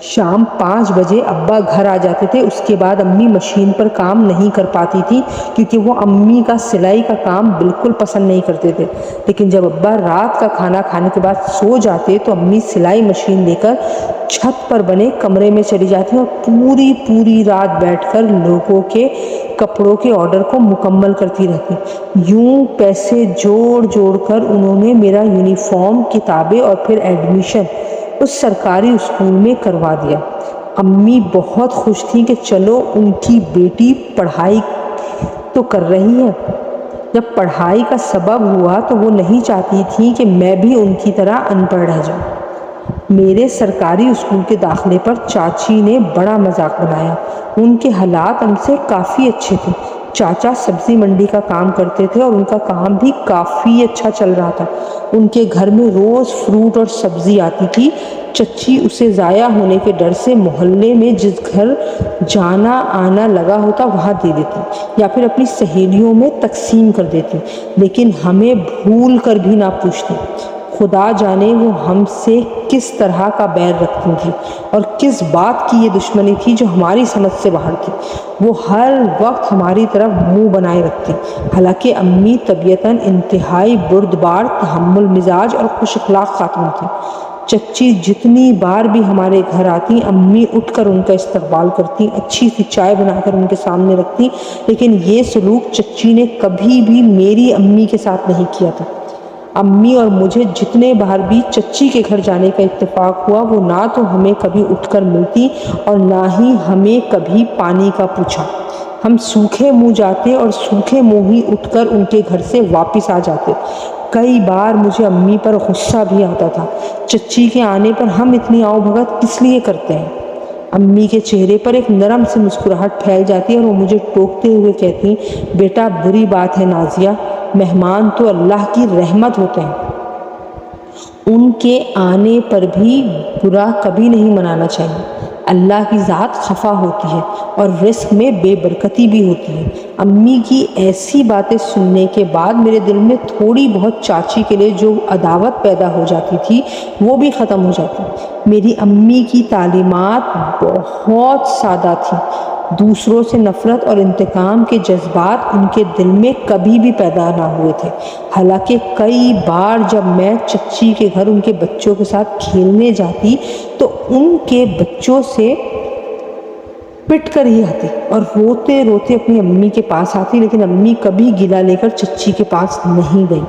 شام 5 بجے ابا گھر آ جاتے تھے۔ اس کے بعد امی مشین پر کام نہیں کر پاتی تھی، کیونکہ وہ امی کا سلائی کا کام بالکل پسند نہیں کرتے تھے۔ لیکن جب ابا رات کا کھانا کھانے کے بعد سو جاتے تو امی سلائی مشین لے کر چھت پر بنے کمرے میں چلی جاتی اور پوری رات بیٹھ کر لوگوں کے کپڑوں کے آرڈر کو مکمل کرتی رہتی۔ یوں پیسے جوڑ کر انہوں نے میرا یونیفارم، کتابیں اور پھر ایڈمیشن اس سرکاری اسکول میں کروا دیا۔ امی بہت خوش تھیں کہ چلو ان کی بیٹی پڑھائی تو کر رہی ہے۔ جب پڑھائی کا سبب ہوا تو وہ نہیں چاہتی تھیں کہ میں بھی ان کی طرح ان پڑھ رہ جاؤں۔ میرے سرکاری اسکول کے داخلے پر چاچی نے بڑا مذاق بنایا۔ ان کے حالات ہم سے کافی اچھے تھے۔ چاچا سبزی منڈی کا کام کرتے تھے اور ان کا کام بھی کافی اچھا چل رہا تھا۔ ان کے گھر میں روز فروٹ اور سبزی آتی تھی۔ چچی اسے ضائع ہونے کے ڈر سے محلے میں جس گھر جانا آنا لگا ہوتا وہاں دے دیتی، یا پھر اپنی سہیلیوں میں تقسیم کر دیتی، لیکن ہمیں بھول کر بھی نہ پوچھتی۔ خدا جانے وہ ہم سے کس طرح کا بیر رکھتی تھی اور کس بات کی یہ دشمنی تھی جو ہماری سمجھ سے باہر تھی۔ وہ ہر وقت ہماری طرف منہ بنائے رکھتی۔ حالانکہ امی طبیعتاً انتہائی بردبار، تحمل مزاج اور خوش اخلاق خاتون تھی۔ چچی جتنی بار بھی ہمارے گھر آتی، امی اٹھ کر ان کا استقبال کرتی، اچھی سی چائے بنا کر ان کے سامنے رکھتی، لیکن یہ سلوک چچی نے کبھی بھی میری امی کے ساتھ نہیں کیا تھا۔ امی اور مجھے جتنے بار بھی چچی کے گھر جانے کا اتفاق ہوا، وہ نہ تو ہمیں کبھی اٹھ کر ملتی اور نہ ہی ہمیں کبھی پانی کا پوچھا۔ ہم سوکھے منہ جاتے اور سوکھے منہ ہی اٹھ کر ان کے گھر سے واپس آ جاتے۔ کئی بار مجھے امی پر غصہ بھی آتا تھا، چچی کے آنے پر ہم اتنی آؤ بھگت کس لیے کرتے ہیں؟ امی کے چہرے پر ایک نرم سی مسکراہٹ پھیل جاتی اور وہ مجھے ٹوکتے ہوئے کہتی، بیٹا بری بات ہے نازیہ، مہمان تو اللہ کی رحمت ہوتے ہیں، ان کے آنے پر بھی برا کبھی نہیں منانا چاہیے۔ اللہ کی ذات خفا ہوتی ہے اور رزق میں بے برکتی بھی ہوتی ہے۔ امی کی ایسی باتیں سننے کے بعد میرے دل میں تھوڑی بہت چاچی کے لیے جو عداوت پیدا ہو جاتی تھی وہ بھی ختم ہو جاتی۔ میری امی کی تعلیمات بہت سادہ تھیں۔ دوسروں سے نفرت اور انتقام کے جذبات ان کے دل میں کبھی بھی پیدا نہ ہوئے تھے۔ حالانکہ کئی بار جب میں چچی کے گھر ان کے بچوں کے ساتھ کھیلنے جاتی تو ان کے بچوں سے پٹ کر ہی آتی اور روتے روتے اپنی امی کے پاس آتی، لیکن امی کبھی گلا لے کر چچی کے پاس نہیں گئی۔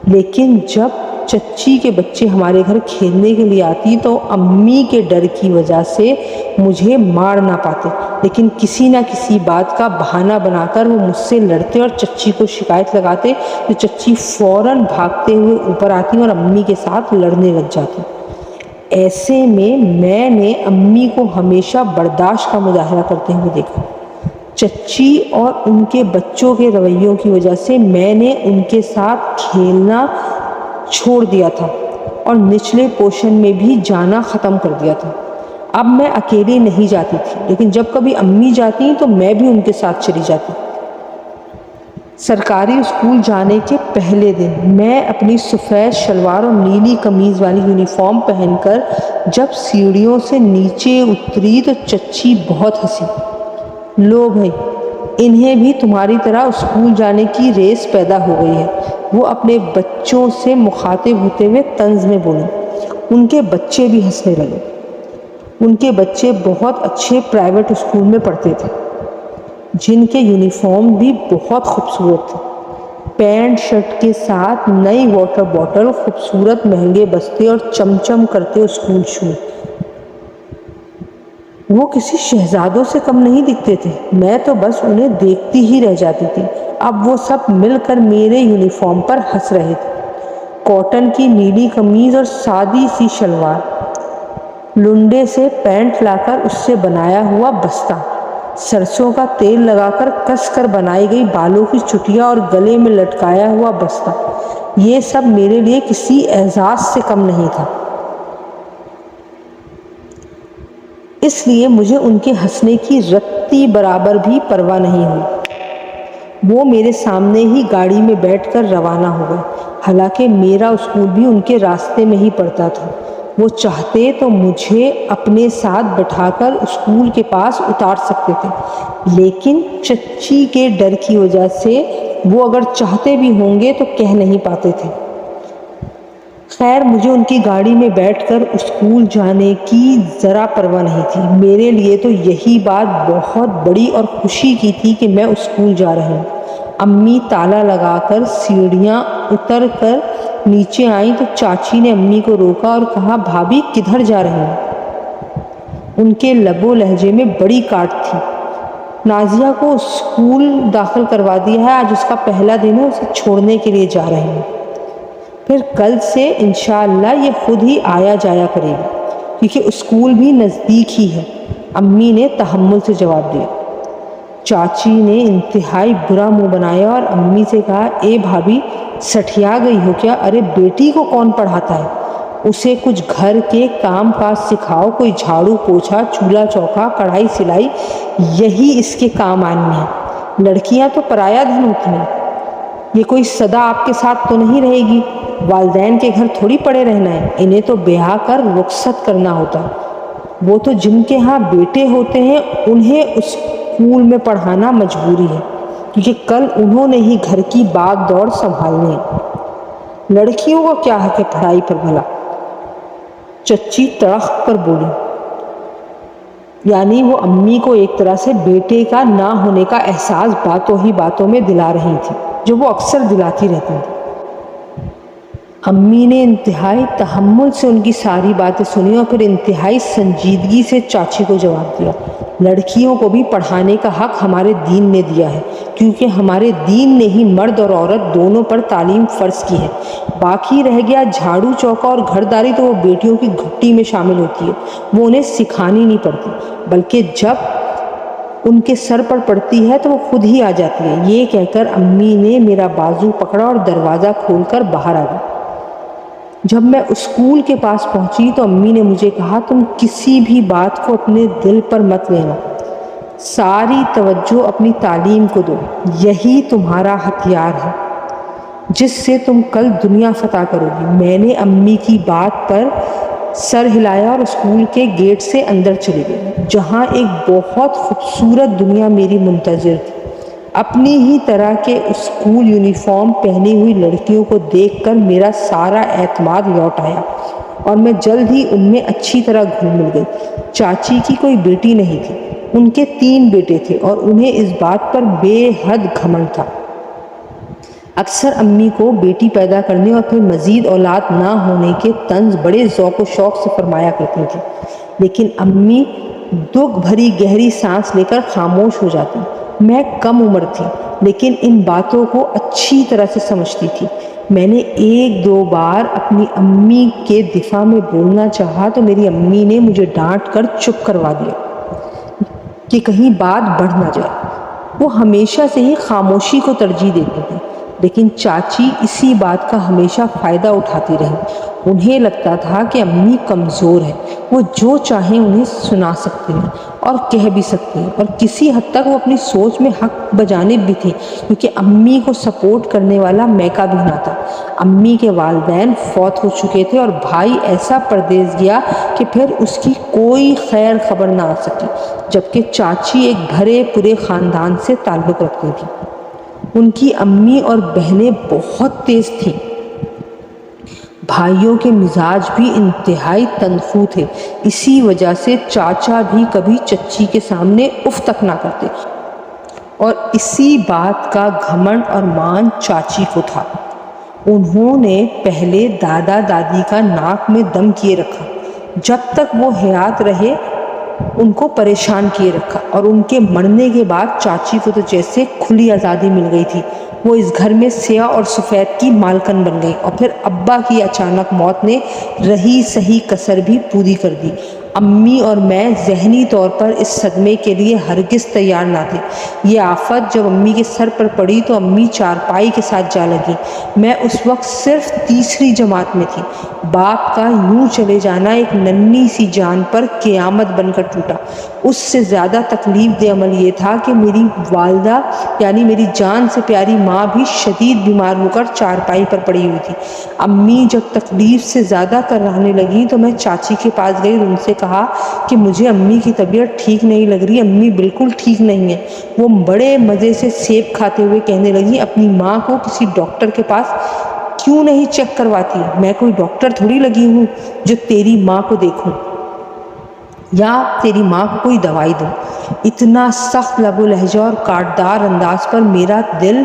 لیکن جب چچی کے بچے ہمارے گھر کھیلنے کے لیے آتی تو امی کے ڈر کی وجہ سے مجھے مار نہ پاتے، لیکن کسی نہ کسی بات کا بہانہ بنا کر وہ مجھ سے لڑتے اور چچی کو شکایت لگاتے تو چچی فوراً بھاگتے ہوئے اوپر آتی اور امی کے ساتھ لڑنے لگ جاتی۔ ایسے میں نے امی کو ہمیشہ برداشت کا مظاہرہ کرتے ہوئے دیکھا۔ چچی اور ان کے بچوں کے رویوں کی وجہ سے میں نے ان کے ساتھ کھیلنا چھوڑ دیا تھا اور نچلے پوشن میں بھی جانا ختم کر دیا تھا۔ اب میں اکیلی نہیں جاتی تھی، لیکن جب کبھی امی جاتی تو میں بھی ان کے ساتھ چلی جاتی۔ سرکاری اسکول جانے کے پہلے دن میں اپنی سفید شلوار اور نیلی قمیض والی یونیفارم پہن کر جب سیڑھیوں سے نیچے اتری تو چچی بہت ہنسی۔ لو بھائی، انہیں بھی تمہاری طرح اسکول جانے کی ریس پیدا ہو گئی ہے، وہ اپنے بچوں سے مخاطب ہوتے ہوئے طنز میں بولی۔ ان کے بچے بھی ہنسنے لگے۔ ان کے بچے بہت اچھے پرائیویٹ اسکول میں پڑھتے تھے، جن کے یونیفارم بھی بہت خوبصورت تھے۔ پینٹ شرٹ کے ساتھ نئی واٹر بوٹل، خوبصورت مہنگے بستے اور چمچم کرتے اسکول شوز۔ وہ کسی شہزادوں سے کم نہیں دکھتے تھے، میں تو بس انہیں دیکھتی ہی رہ جاتی تھی۔ اب وہ سب مل کر میرے یونیفارم پر ہنس رہے تھے۔ کاٹن کی نیلی قمیض اور سادی سی شلوار، لنڈے سے پینٹ لا کر اس سے بنایا ہوا بستہ، سرسوں کا تیل لگا کر کس کر بنائی گئی بالوں کی چٹیاں اور گلے میں لٹکایا ہوا بستہ، یہ سب میرے لیے کسی اعزاز سے کم نہیں تھا۔ اس لیے مجھے ان کے ہنسنے کی رتی برابر بھی پرواہ نہیں ہوئی۔ وہ میرے سامنے ہی گاڑی میں بیٹھ کر روانہ ہو گئے۔ حالانکہ میرا اسکول بھی ان کے راستے میں ہی پڑتا تھا، وہ چاہتے تو مجھے اپنے ساتھ بٹھا کر اسکول کے پاس اتار سکتے تھے، لیکن چچی کے ڈر کی وجہ سے وہ اگر چاہتے بھی ہوں گے تو کہہ نہیں پاتے تھے۔ خیر، مجھے ان کی گاڑی میں بیٹھ کر اسکول جانے کی ذرا پرواہ نہیں تھی۔ میرے لیے تو یہی بات بہت بڑی اور خوشی کی تھی کہ میں اسکول جا رہی ہوں۔ امی تالا لگا کر سیڑھیاں اتر کر نیچے آئیں تو چاچی نے امی کو روکا اور کہا، بھابھی کدھر جا رہی ہیں؟ ان کے لب و لہجے میں بڑی کاٹ تھی۔ نازیہ کو اسکول داخل کروا دیا ہے، آج اس کا پہلا دن ہے، اسے چھوڑنے کے لیے جا رہے ہیں، پھر کل سے انشاءاللہ یہ خود ہی آیا جایا کرے گی، کیونکہ اسکول بھی نزدیک ہی ہے، امی نے تحمل سے جواب دیا۔ چاچی نے انتہائی برا منہ بنایا اور امی سے کہا، اے بھابھی سٹھیا گئی ہو کیا؟ ارے بیٹی کو کون پڑھاتا ہے؟ اسے کچھ گھر کے کام کاج سکھاؤ، کوئی جھاڑو پوچھا، چولہا چوکا، کڑھائی سلائی، یہی اس کے کام آنی ہے۔ لڑکیاں تو پرایا دھن ہوتی ہیں، یہ کوئی سدا آپ کے ساتھ تو نہیں رہے گی، والدین کے گھر تھوڑی پڑے رہنا ہے، انہیں تو بیاہ کر رخصت کرنا ہوتا ہے۔ وہ تو جن کے ہاں بیٹے ہوتے ہیں انہیں اسکول میں پڑھانا مجبوری ہے، کیونکہ کل انہوں نے ہی گھر کی باغ دوڑ سنبھالنی ہے۔ لڑکیوں کو کیا حق ہے پڑھائی پر بھلا؟ چچی تڑخ کر بولی، یعنی وہ امی کو ایک طرح سے بیٹے کا نہ ہونے کا احساس باتوں ہی باتوں میں دلا رہی تھی، جو وہ اکثر دلاتی رہتی تھی۔ امی نے انتہائی تحمل سے ان کی ساری باتیں سنی اور پھر انتہائی سنجیدگی سے چاچی کو جواب دیا، لڑکیوں کو بھی پڑھانے کا حق ہمارے دین نے دیا ہے، کیونکہ ہمارے دین نے ہی مرد اور عورت دونوں پر تعلیم فرض کی ہے۔ باقی رہ گیا جھاڑو چوکا اور گھرداری تو وہ بیٹیوں کی گھٹی میں شامل ہوتی ہے، وہ انہیں سکھانی نہیں پڑتی، بلکہ جب ان کے سر پر پڑتی ہے تو وہ خود ہی آ جاتی ہے۔ یہ کہہ کر امی نے میرا بازو پکڑا اور دروازہ کھول کر باہر آ گئی۔ جب میں اسکول کے پاس پہنچی تو امی نے مجھے کہا تم کسی بھی بات کو اپنے دل پر مت لینا، ساری توجہ اپنی تعلیم کو دو، یہی تمہارا ہتھیار ہے جس سے تم کل دنیا فتح کرو گی۔ میں نے امی کی بات پر سر ہلایا اور اسکول کے گیٹ سے اندر چلی گئی، جہاں ایک بہت خوبصورت دنیا میری منتظر تھی۔ اپنی ہی طرح کے اسکول یونیفارم پہنی ہوئی لڑکیوں کو دیکھ کر میرا سارا اعتماد لوٹ آیا اور میں جلد ہی ان میں اچھی طرح گھل مل گئی۔ چاچی کی کوئی بیٹی نہیں تھی، ان کے 3 بیٹے تھے اور انہیں اس بات پر بے حد گھمنڈ تھا۔ اکثر امی کو بیٹی پیدا کرنے اور پھر مزید اولاد نہ ہونے کے طنز بڑے ذوق و شوق سے فرمایا کرتی تھی، لیکن امی دکھ بھری گہری سانس لے کر خاموش ہو جاتی۔ میں کم عمر تھی لیکن ان باتوں کو اچھی طرح سے سمجھتی تھی۔ میں نے 1-2 بار اپنی امی کے دفاع میں بولنا چاہا تو میری امی نے مجھے ڈانٹ کر چپ کروا دیا کہ کہیں بات بڑھ نہ جائے۔ وہ ہمیشہ سے ہی خاموشی کو ترجیح دیتی تھی، لیکن چاچی اسی بات کا ہمیشہ فائدہ اٹھاتی رہی۔ انہیں لگتا تھا کہ امی کمزور ہے، وہ جو چاہیں انہیں سنا سکتے ہیں اور کہہ بھی سکتے ہیں، اور کسی حد تک وہ اپنی سوچ میں حق بجانب بھی تھی، کیونکہ امی کو سپورٹ کرنے والا میکا بھی نہ تھا۔ امی کے والدین فوت ہو چکے تھے اور بھائی ایسا پردیس گیا کہ پھر اس کی کوئی خیر خبر نہ آ سکی، جبکہ چاچی ایک بھرے پورے خاندان سے تعلق رکھتی تھی۔ ان کی امی اور بہنیں بہت تیز تھیں، بھائیوں کے مزاج بھی انتہائی تندخو تھے، اسی وجہ سے چاچا بھی کبھی چچی کے سامنے اف تک نہ کرتے، اور اسی بات کا گھمنڈ اور مان چاچی کو تھا۔ انہوں نے پہلے دادا دادی کا ناک میں دم کیے رکھا، جب تک وہ حیات رہے ان کو پریشان کیے رکھا، اور ان کے مرنے کے بعد چاچی کو تو جیسے کھلی آزادی مل گئی تھی، وہ اس گھر میں سیاہ اور سفید کی مالکن بن گئی۔ اور پھر ابا کی اچانک موت نے رہی سہی کسر بھی پوری کر دی۔ امی اور میں ذہنی طور پر اس صدمے کے لیے ہرگز تیار نہ تھے۔ یہ آفت جب امی کے سر پر پڑی تو امی چارپائی کے ساتھ جا لگی۔ میں اس وقت صرف 3ری جماعت میں تھی۔ باپ کا یوں چلے جانا ایک ننھی سی جان پر قیامت بن کر ٹوٹا۔ اس سے زیادہ تکلیف دہ عمل یہ تھا کہ میری والدہ یعنی میری جان سے پیاری ماں بھی شدید بیمار ہو کر چارپائی پر پڑی ہوئی تھی۔ امی جب تکلیف سے زیادہ کرانے لگی تو میں چاچی کے پاس گئی اور ان سے کہا کہ مجھے امی کی طبیعت ٹھیک نہیں لگ رہی، امی بالکل ٹھیک نہیں ہے۔ وہ بڑے مزے سے سیب کھاتے ہوئے کہنے لگی، اپنی ماں کو کسی ڈاکٹر کے پاس کیوں نہیں چیک کرواتی؟ میں کوئی ڈاکٹر تھوڑی لگی ہوں جو تیری ماں کو دیکھوں یا تیری ماں کو کوئی دوائی دوں۔ اتنا سخت لب و لہجہ اور کاٹدار انداز پر میرا دل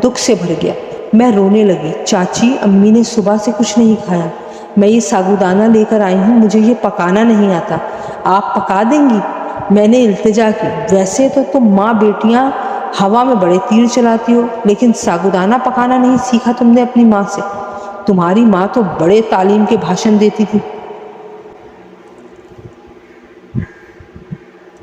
دکھ سے بھر گیا۔ میں رونے لگی۔ چاچی، امی نے صبح سے کچھ نہیں کھایا، میں یہ ساگودانہ لے کر آئی ہوں، مجھے یہ پکانا نہیں آتا، آپ پکا دیں گی؟ میں نے التجا کی۔ ویسے تو تم ماں بیٹیاں ہوا میں بڑے تیر چلاتی ہو، لیکن ساگودانہ پکانا نہیں سیکھا تم نے اپنی ماں سے؟ تمہاری ماں تو بڑے تعلیم کے بھاشن دیتی تھی۔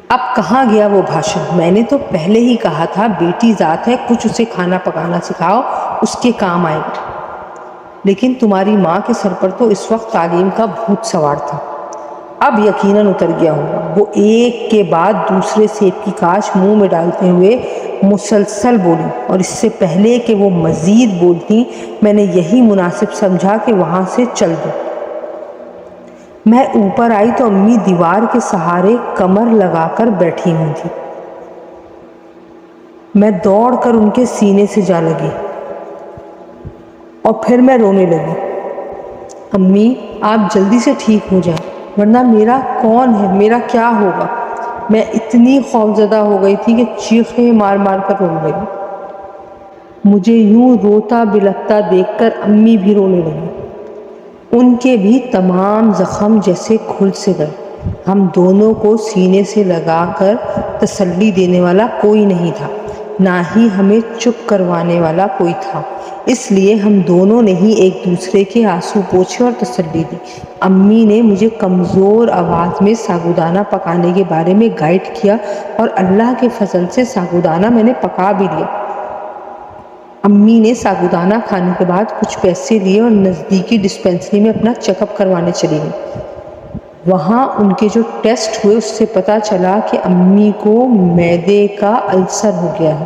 اب کہاں گیا وہ بھاشن؟ میں نے تو پہلے ہی کہا تھا بیٹی ذات ہے، کچھ اسے کھانا پکانا سکھاؤ، اس کے کام آئے گا۔ لیکن تمہاری ماں کے سر پر تو اس وقت تعلیم کا بھوت سوار تھا۔ اب یقیناً اتر گیا ہوگا۔ وہ ایک کے بعد دوسرے سیب کی کاش منہ میں ڈالتے ہوئے مسلسل بولی، اور اس سے پہلے کہ وہ مزید بولتی میں نے یہی مناسب سمجھا کہ وہاں سے چل دوں۔ میں اوپر آئی تو امی دیوار کے سہارے کمر لگا کر بیٹھی ہوئی تھی۔ میں دوڑ کر ان کے سینے سے جا لگی اور پھر میں رونے لگی۔ امی، آپ جلدی سے ٹھیک ہو جائیں، ورنہ میرا کون ہے، میرا کیا ہوگا؟ میں اتنی خوفزدہ ہو گئی تھی کہ چیخیں مار مار کر رونے لگی۔ مجھے یوں روتا بلکتا دیکھ کر امی بھی رونے لگی۔ ان کے بھی تمام زخم جیسے کھل سے گئے۔ ہم دونوں کو سینے سے لگا کر تسلی دینے والا کوئی نہیں تھا، نہ ہی ہمیں چپ کروانے والا کوئی تھا، اس لیے ہم دونوں نے ہی ایک دوسرے کے آنسو پوچھے اور تسلی دی۔ امی نے مجھے کمزور آواز میں ساگودانہ پکانے کے بارے میں گائیڈ کیا اور اللہ کے فضل سے ساگودانہ میں نے پکا بھی لیا۔ امی نے سابودانہ کھانے کے بعد کچھ پیسے لیے اور نزدیکی ڈسپینسری میں اپنا چیک اپ کروانے چلی گئی۔ وہاں ان کے جو ٹیسٹ ہوئے اس سے پتہ چلا کہ امی کو معدے کا السر ہو گیا ہے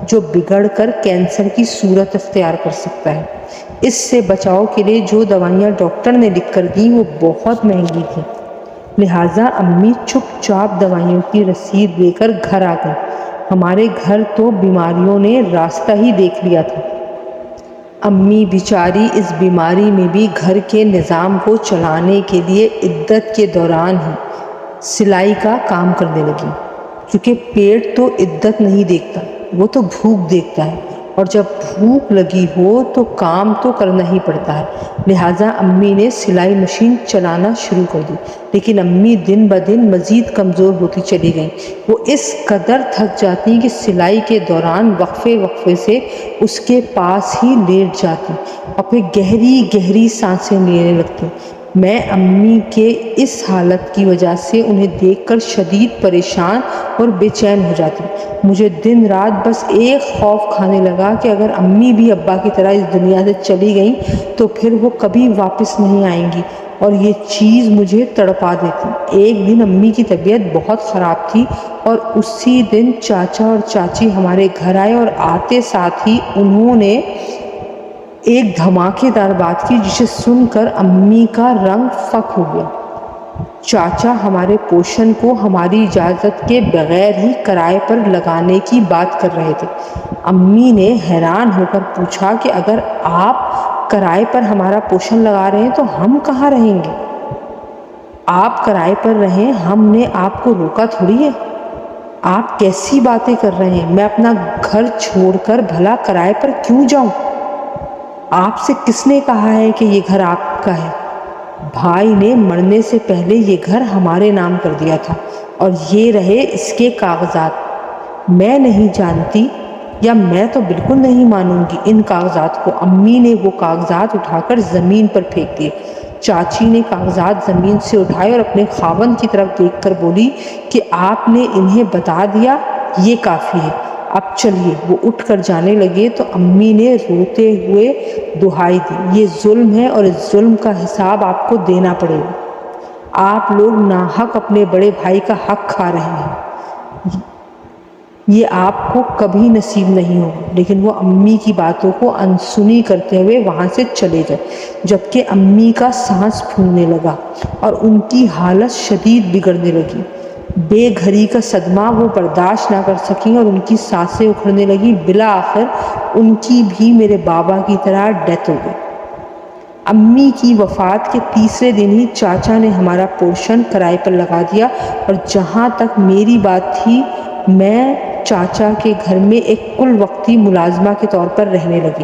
جو بگڑ کر کینسر کی صورت اختیار کر سکتا ہے۔ اس سے بچاؤ کے لیے جو دوائیاں ڈاکٹر نے لکھ کر دیں وہ بہت مہنگی تھیں، لہٰذا امی چپ چاپ دوائیوں کی رسید لے کر گھر آ گئی۔ ہمارے گھر تو بیماریوں نے راستہ ہی دیکھ لیا تھا۔ امی بیچاری اس بیماری میں بھی گھر کے نظام کو چلانے کے لیے عدت کے دوران ہی سلائی کا کام کرنے لگی، کیونکہ پیٹ تو عدت نہیں دیکھتا، وہ تو بھوک دیکھتا ہے، اور جب بھوک لگی ہو تو کام تو کرنا ہی پڑتا ہے۔ لہٰذا امی نے سلائی مشین چلانا شروع کر دی، لیکن امی دن بدن مزید کمزور ہوتی چلی گئیں۔ وہ اس قدر تھک جاتی کہ سلائی کے دوران وقفے وقفے سے اس کے پاس ہی لیٹ جاتی اور پھر گہری گہری سانسیں لینے لگتی۔ میں امی کے اس حالت کی وجہ سے انہیں دیکھ کر شدید پریشان اور بے چین ہو جاتی۔ مجھے دن رات بس ایک خوف کھانے لگا کہ اگر امی بھی ابا کی طرح اس دنیا سے چلی گئیں تو پھر وہ کبھی واپس نہیں آئیں گی، اور یہ چیز مجھے تڑپا دیتی۔ ایک دن امی کی طبیعت بہت خراب تھی اور اسی دن چاچا اور چاچی ہمارے گھر آئے، اور آتے ساتھ ہی انہوں نے ایک دھماکے دار بات کی جسے سن کر امی کا رنگ فک ہو گیا۔ چاچا ہمارے پوشن کو ہماری اجازت کے بغیر ہی کرائے پر لگانے کی بات کر رہے تھے۔ امی نے حیران ہو کر پوچھا کہ اگر آپ کرائے پر ہمارا پوشن لگا رہے ہیں تو ہم کہاں رہیں گے؟ آپ کرائے پر رہیں، ہم نے آپ کو روکا تھوڑی ہے۔ آپ کیسی باتیں کر رہے ہیں؟ میں اپنا گھر چھوڑ کر بھلا کرائے پر کیوں جاؤں؟ آپ سے کس نے کہا ہے کہ یہ گھر آپ کا ہے؟ بھائی نے مرنے سے پہلے یہ گھر ہمارے نام کر دیا تھا، اور یہ رہے اس کے کاغذات۔ میں نہیں جانتی، یا میں تو بالکل نہیں مانوں گی ان کاغذات کو۔ امی نے وہ کاغذات اٹھا کر زمین پر پھینک دیے۔ چاچی نے کاغذات زمین سے اٹھائے اور اپنے خاوند کی طرف دیکھ کر بولی کہ آپ نے انہیں بتا دیا، یہ کافی ہے، اب چلیے۔ وہ اٹھ کر جانے لگے تو امی نے روتے ہوئے دہائی دی، یہ ظلم ہے اور اس ظلم کا حساب آپ کو دینا پڑے گا۔ آپ لوگ ناحق اپنے بڑے بھائی کا حق کھا رہے ہیں، یہ آپ کو کبھی نصیب نہیں ہوگا۔ لیکن وہ امی کی باتوں کو انسنی کرتے ہوئے وہاں سے چلے گئے، جبکہ امی کا سانس پھولنے لگا اور ان کی حالت شدید بگڑنے لگی۔ بے گھری کا صدمہ وہ برداشت نہ کر سکیں اور ان کی سانسیں اکھڑنے لگیں۔ بالآخر ان کی بھی میرے بابا کی طرح ڈیتھ ہو گئی۔ امی کی وفات کے تیسرے دن ہی چاچا نے ہمارا پورشن کرائے پر لگا دیا، اور جہاں تک میری بات تھی میں چاچا کے گھر میں ایک کل وقتی ملازمہ کے طور پر رہنے لگی۔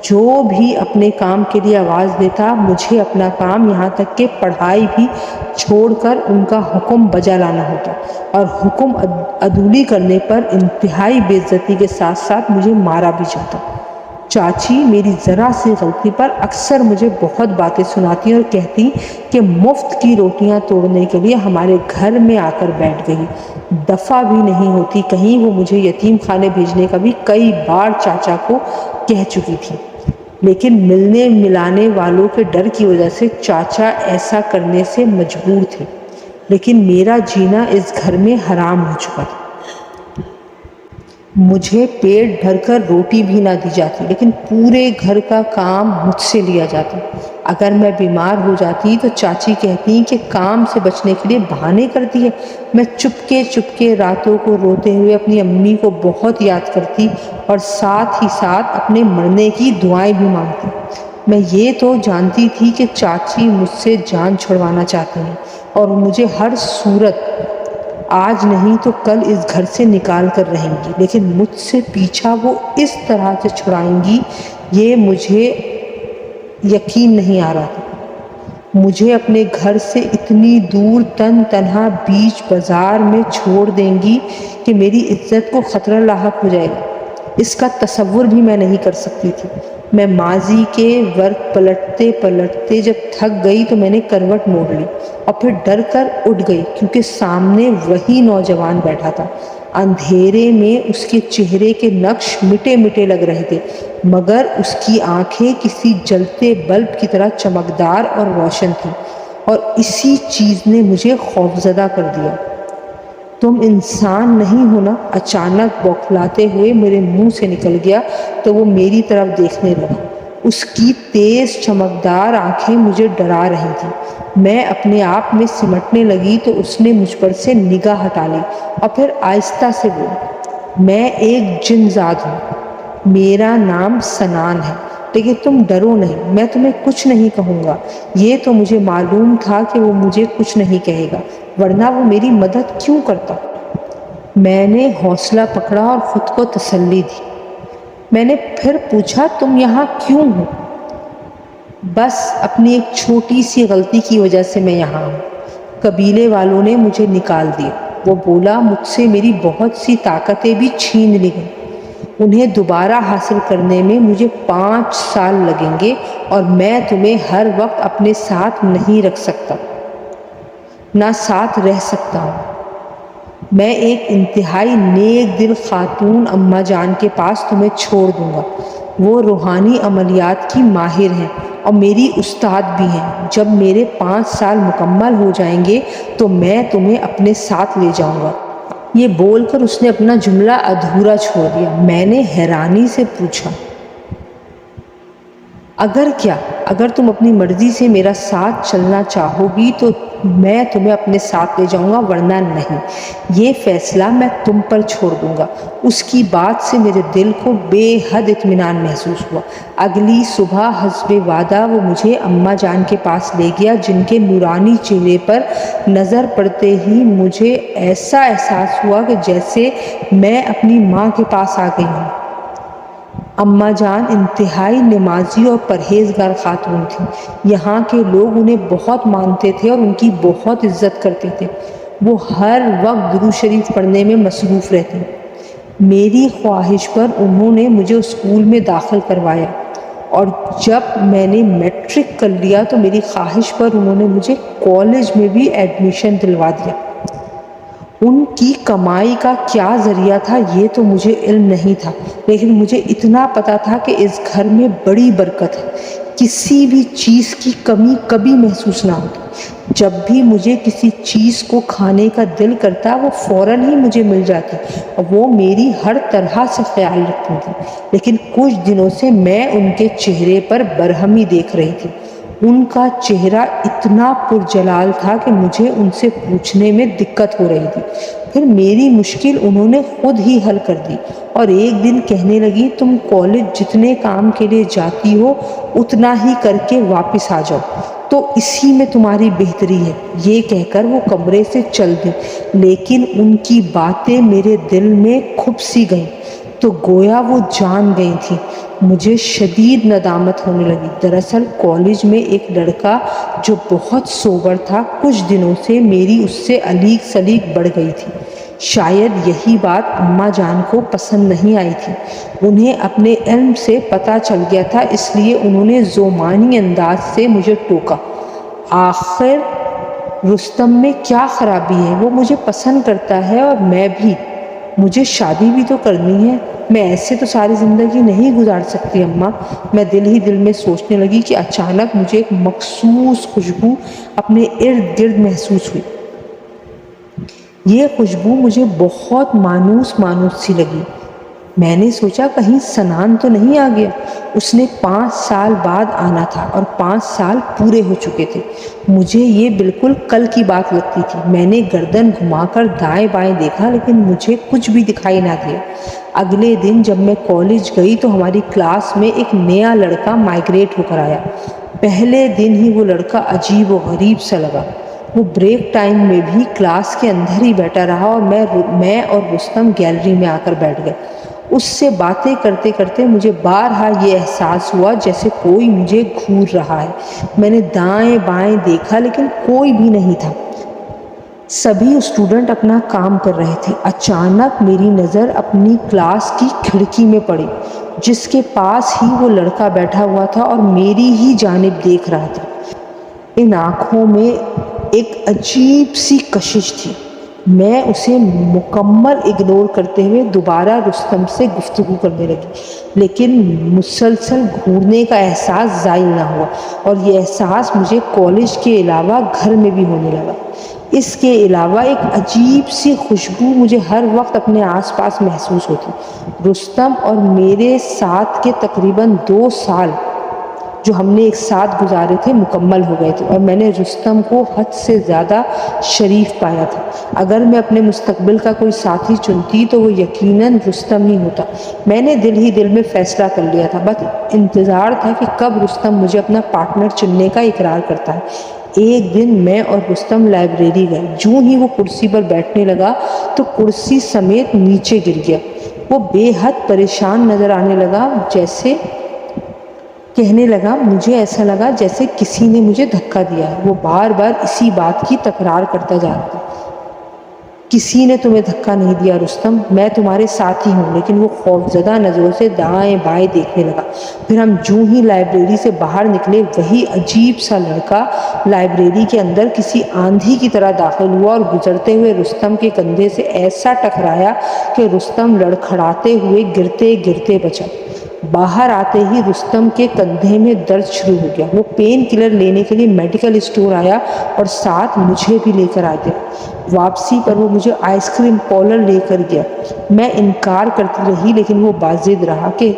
جو بھی اپنے کام کے لیے آواز دیتا، مجھے اپنا کام یہاں تک کہ پڑھائی بھی چھوڑ کر ان کا حکم بجا لانا ہوتا، اور حکم عدولی کرنے پر انتہائی بے عزتی کے ساتھ ساتھ مجھے مارا بھی جاتا۔ چاچی میری ذرا سی غلطی پر اکثر مجھے بہت باتیں سناتی اور کہتی کہ مفت کی روٹیاں توڑنے کے لیے ہمارے گھر میں آ کر بیٹھ گئی، دفع بھی نہیں ہوتی کہیں۔ وہ مجھے یتیم خانے بھیجنے کا بھی کئی بار چاچا کو کہہ چکی تھی، لیکن ملنے ملانے والوں کے ڈر کی وجہ سے چاچا ایسا کرنے سے مجبور تھے۔ لیکن میرا جینا اس گھر میں حرام ہو چکا تھا۔ مجھے پیٹ بھر کر روٹی بھی نہ دی جاتی، لیکن پورے گھر کا کام مجھ سے لیا جاتا۔ اگر میں بیمار ہو جاتی تو چاچی کہتی کہ کام سے بچنے کے لیے بہانے کرتی ہے۔ میں چپکے چپکے راتوں کو روتے ہوئے اپنی امی کو بہت یاد کرتی اور ساتھ ہی ساتھ اپنے مرنے کی دعائیں بھی مانگتی۔ میں یہ تو جانتی تھی کہ چاچی مجھ سے جان چھڑوانا چاہتی ہیں اور مجھے ہر صورت آج نہیں تو کل اس گھر سے نکال کر رہیں گی، لیکن مجھ سے پیچھا وہ اس طرح سے چھڑائیں گی یہ مجھے یقین نہیں آ رہا تھا۔ مجھے اپنے گھر سے اتنی دور تن تنہا بیچ بازار میں چھوڑ دیں گی کہ میری عزت کو خطرہ لاحق ہو جائے گا، اس کا تصور بھی میں نہیں کر سکتی تھی۔ میں ماضی کے ورق پلٹتے پلٹتے جب تھک گئی تو میں نے کروٹ موڑ لی اور پھر ڈر کر اٹھ گئی، کیونکہ سامنے وہی نوجوان بیٹھا تھا اندھیرے میں اس کے چہرے کے نقش مٹے مٹے لگ رہے تھے، مگر اس کی آنکھیں کسی جلتے بلب کی طرح چمکدار اور روشن تھیں، اور اسی چیز نے مجھے خوفزدہ کر دیا۔ تم انسان نہیں ہو نا؟ اچانک بوکھلاتے ہوئے میرے منہ سے نکل گیا تو وہ میری طرف دیکھنے لگا۔ اس کی تیز چمکدار آنکھیں مجھے ڈرا رہی تھیں۔ میں اپنے آپ میں سمٹنے لگی تو اس نے مجھ پر سے نگاہ ہٹا لی اور پھر آہستہ سے بولی، میں ایک جن ذات ہوں، میرا نام سنان ہے، لیکن تم ڈرو نہیں، میں تمہیں کچھ نہیں کہوں گا۔ یہ تو مجھے معلوم تھا کہ وہ مجھے کچھ نہیں کہے گا، ورنہ وہ میری مدد کیوں کرتا؟ میں نے حوصلہ پکڑا اور خود کو تسلی دی۔ میں نے پھر پوچھا، تم یہاں کیوں ہو؟ بس اپنی ایک چھوٹی سی غلطی کی وجہ سے میں یہاں ہوں۔ قبیلے والوں نے مجھے نکال دیا۔ وہ بولا، مجھ سے میری بہت سی طاقتیں بھی چھین لی گئیں۔ انہیں دوبارہ حاصل کرنے میں مجھے 5 سال لگیں گے، اور میں تمہیں ہر وقت اپنے ساتھ نہیں رکھ سکتا، نہ ساتھ رہ سکتا ہوں۔ میں ایک انتہائی نیک دل خاتون اماں جان کے پاس تمہیں چھوڑ دوں گا۔ وہ روحانی عملیات کی ماہر ہیں اور میری استاد بھی ہیں۔ جب میرے 5 سال مکمل ہو جائیں گے تو میں تمہیں اپنے ساتھ لے جاؤں گا۔ یہ بول کر اس نے اپنا جملہ ادھورا چھوڑ دیا۔ میں نے حیرانی سے پوچھا، اگر کیا؟ اگر تم اپنی مرضی سے میرا ساتھ چلنا چاہو گی تو میں تمہیں اپنے ساتھ لے جاؤں گا، ورنہ نہیں۔ یہ فیصلہ میں تم پر چھوڑ دوں گا۔ اس کی بات سے میرے دل کو بے حد اطمینان محسوس ہوا۔ اگلی صبح حسب وعدہ وہ مجھے اماں جان کے پاس لے گیا، جن کے نورانی چہرے پر نظر پڑتے ہی مجھے ایسا احساس ہوا کہ جیسے میں اپنی ماں کے پاس آ گئی ہوں۔ اماں جان انتہائی نمازی اور پرہیزگار خاتون تھیں۔ یہاں کے لوگ انہیں بہت مانتے تھے اور ان کی بہت عزت کرتے تھے۔ وہ ہر وقت درود شریف پڑھنے میں مصروف رہتی۔ میری خواہش پر انہوں نے مجھے اسکول میں داخل کروایا، اور جب میں نے میٹرک کر لیا تو میری خواہش پر انہوں نے مجھے کالج میں بھی ایڈمیشن دلوا دیا۔ ان کی کمائی کا کیا ذریعہ تھا یہ تو مجھے علم نہیں تھا، لیکن مجھے اتنا پتا تھا کہ اس گھر میں بڑی برکت ہے، کسی بھی چیز کی کمی کبھی محسوس نہ ہوتی۔ جب بھی مجھے کسی چیز کو کھانے کا دل کرتا وہ فوراً ہی مجھے مل جاتی، اور وہ میری ہر طرح سے خیال رکھتی تھی۔ لیکن کچھ دنوں سے میں ان کے چہرے پر برہمی دیکھ رہی تھی۔ ان کا چہرہ اتنا پرجلال تھا کہ مجھے ان سے پوچھنے میں دقت ہو رہی تھی۔ پھر میری مشکل انہوں نے خود ہی حل کر دی، اور ایک دن کہنے لگی، تم کالج جتنے کام کے لیے جاتی ہو اتنا ہی کر کے واپس آ جاؤ، تو اسی میں تمہاری بہتری ہے۔ یہ کہہ کر وہ کمرے سے چل دی، لیکن ان کی باتیں میرے دل میں کھپ سی گئیں تو گویا وہ جان گئی تھی۔ مجھے شدید ندامت ہونے لگی۔ دراصل کالج میں ایک لڑکا جو بہت سوبر تھا، کچھ دنوں سے میری اس سے الیگ سلیگ بڑھ گئی تھی۔ شاید یہی بات اماں جان کو پسند نہیں آئی تھی۔ انہیں اپنے علم سے پتہ چل گیا تھا، اس لیے انہوں نے ذومانی انداز سے مجھے ٹوکا، آخر رستم میں کیا خرابی ہے؟ وہ مجھے پسند کرتا ہے اور میں بھی۔ مجھے شادی بھی تو کرنی ہے، میں ایسے تو ساری زندگی نہیں گزار سکتی اماں۔ میں دل ہی دل میں سوچنے لگی کہ اچانک مجھے ایک مخصوص خوشبو اپنے ارد گرد محسوس ہوئی۔ یہ خوشبو مجھے بہت مانوس مانوس سی لگی۔ میں نے سوچا کہیں سنان تو نہیں آ گیا؟ اس نے 5 سال بعد آنا تھا اور 5 سال پورے ہو چکے تھے۔ مجھے یہ بالکل کل کی بات لگتی تھی۔ میں نے گردن گھما کر دائیں بائیں دیکھا، لیکن مجھے کچھ بھی دکھائی نہ دیا۔ اگلے دن جب میں کالج گئی تو ہماری کلاس میں ایک نیا لڑکا مائگریٹ ہو کر آیا۔ پہلے دن ہی وہ لڑکا عجیب و غریب سا لگا۔ وہ بریک ٹائم میں بھی کلاس کے اندر ہی بیٹھا رہا، اور میں اور رستم گیلری میں آ کر بیٹھ گئے۔ اس سے باتیں کرتے کرتے مجھے بارہا یہ احساس ہوا جیسے کوئی مجھے گھور رہا ہے۔ میں نے دائیں بائیں دیکھا لیکن کوئی بھی نہیں تھا۔ سبھی اسٹوڈنٹ اپنا کام کر رہے تھے۔ اچانک میری نظر اپنی کلاس کی کھڑکی میں پڑی، جس کے پاس ہی وہ لڑکا بیٹھا ہوا تھا اور میری ہی جانب دیکھ رہا تھا۔ ان آنکھوں میں ایک عجیب سی کشش تھی۔ میں اسے مکمل اگنور کرتے ہوئے دوبارہ رستم سے گفتگو کرنے لگی، لیکن مسلسل گھورنے کا احساس زائل نہ ہوا، اور یہ احساس مجھے کالج کے علاوہ گھر میں بھی ہونے لگا۔ اس کے علاوہ ایک عجیب سی خوشبو مجھے ہر وقت اپنے آس پاس محسوس ہوتی۔ رستم اور میرے ساتھ کے تقریباً 2 سال جو ہم نے ایک ساتھ گزارے تھے مکمل ہو گئے تھے، اور میں نے رستم کو حد سے زیادہ شریف پایا تھا۔ اگر میں اپنے مستقبل کا کوئی ساتھی چنتی تو وہ یقیناً رستم ہی ہوتا۔ میں نے دل ہی دل میں فیصلہ کر لیا تھا، بس انتظار تھا کہ کب رستم مجھے اپنا پارٹنر چننے کا اقرار کرتا ہے۔ ایک دن میں اور رستم لائبریری گئے۔ جوں ہی وہ کرسی پر بیٹھنے لگا تو کرسی سمیت نیچے گر گیا۔ وہ بے حد پریشان نظر آنے لگا، جیسے کہنے لگا، مجھے ایسا لگا جیسے کسی نے مجھے دھکا دیا ہے۔ وہ بار بار اسی بات کی تکرار کرتا جا رہا تھا، کسی نے تمہیں دھکا نہیں دیا رستم، میں تمہارے ساتھ ہی ہوں۔ لیکن وہ خوفزدہ نظروں سے دائیں بائیں دیکھنے لگا۔ پھر ہم جوں ہی لائبریری سے باہر نکلے، وہی عجیب سا لڑکا لائبریری کے اندر کسی آندھی کی طرح داخل ہوا اور گزرتے ہوئے رستم کے کندھے سے ایسا ٹکرایا کہ رستم لڑکھڑاتے ہوئے گرتے گرتے بچا۔ باہر آتے ہی رستم کے کندھے میں درد شروع ہو گیا۔ وہ پین کلر لینے کے لیے میڈیکل اسٹور آیا اور ساتھ مجھے بھی لے کر آ گیا۔ واپسی پر وہ مجھے آئس کریم پارلر لے کر گیا۔ میں انکار کرتی رہی، لیکن وہ باضد رہا کہ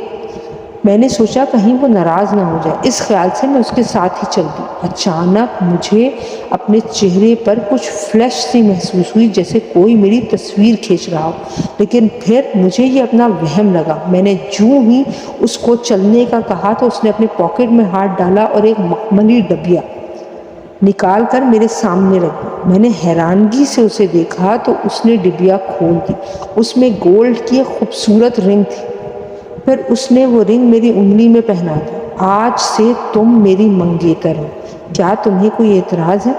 میں نے سوچا کہیں وہ ناراض نہ ہو جائے۔ اس خیال سے میں اس کے ساتھ ہی چل دی۔ اچانک مجھے اپنے چہرے پر کچھ فلیش سی محسوس ہوئی، جیسے کوئی میری تصویر کھینچ رہا ہو، لیکن پھر مجھے یہ اپنا وہم لگا۔ میں نے جوں ہی اس کو چلنے کا کہا تو اس نے اپنے پاکٹ میں ہاتھ ڈالا اور ایک مخملی ڈبیا نکال کر میرے سامنے رکھ دی۔ میں نے حیرانگی سے اسے دیکھا تو اس نے ڈبیا کھول دی۔ اس میں گولڈ کی ایک خوبصورت رنگ تھی۔ پھر اس نے وہ رنگ میری انگلی میں پہنا دی۔ آج سے تم میری منگیتر ہو، کیا تمہیں کوئی اعتراض ہے؟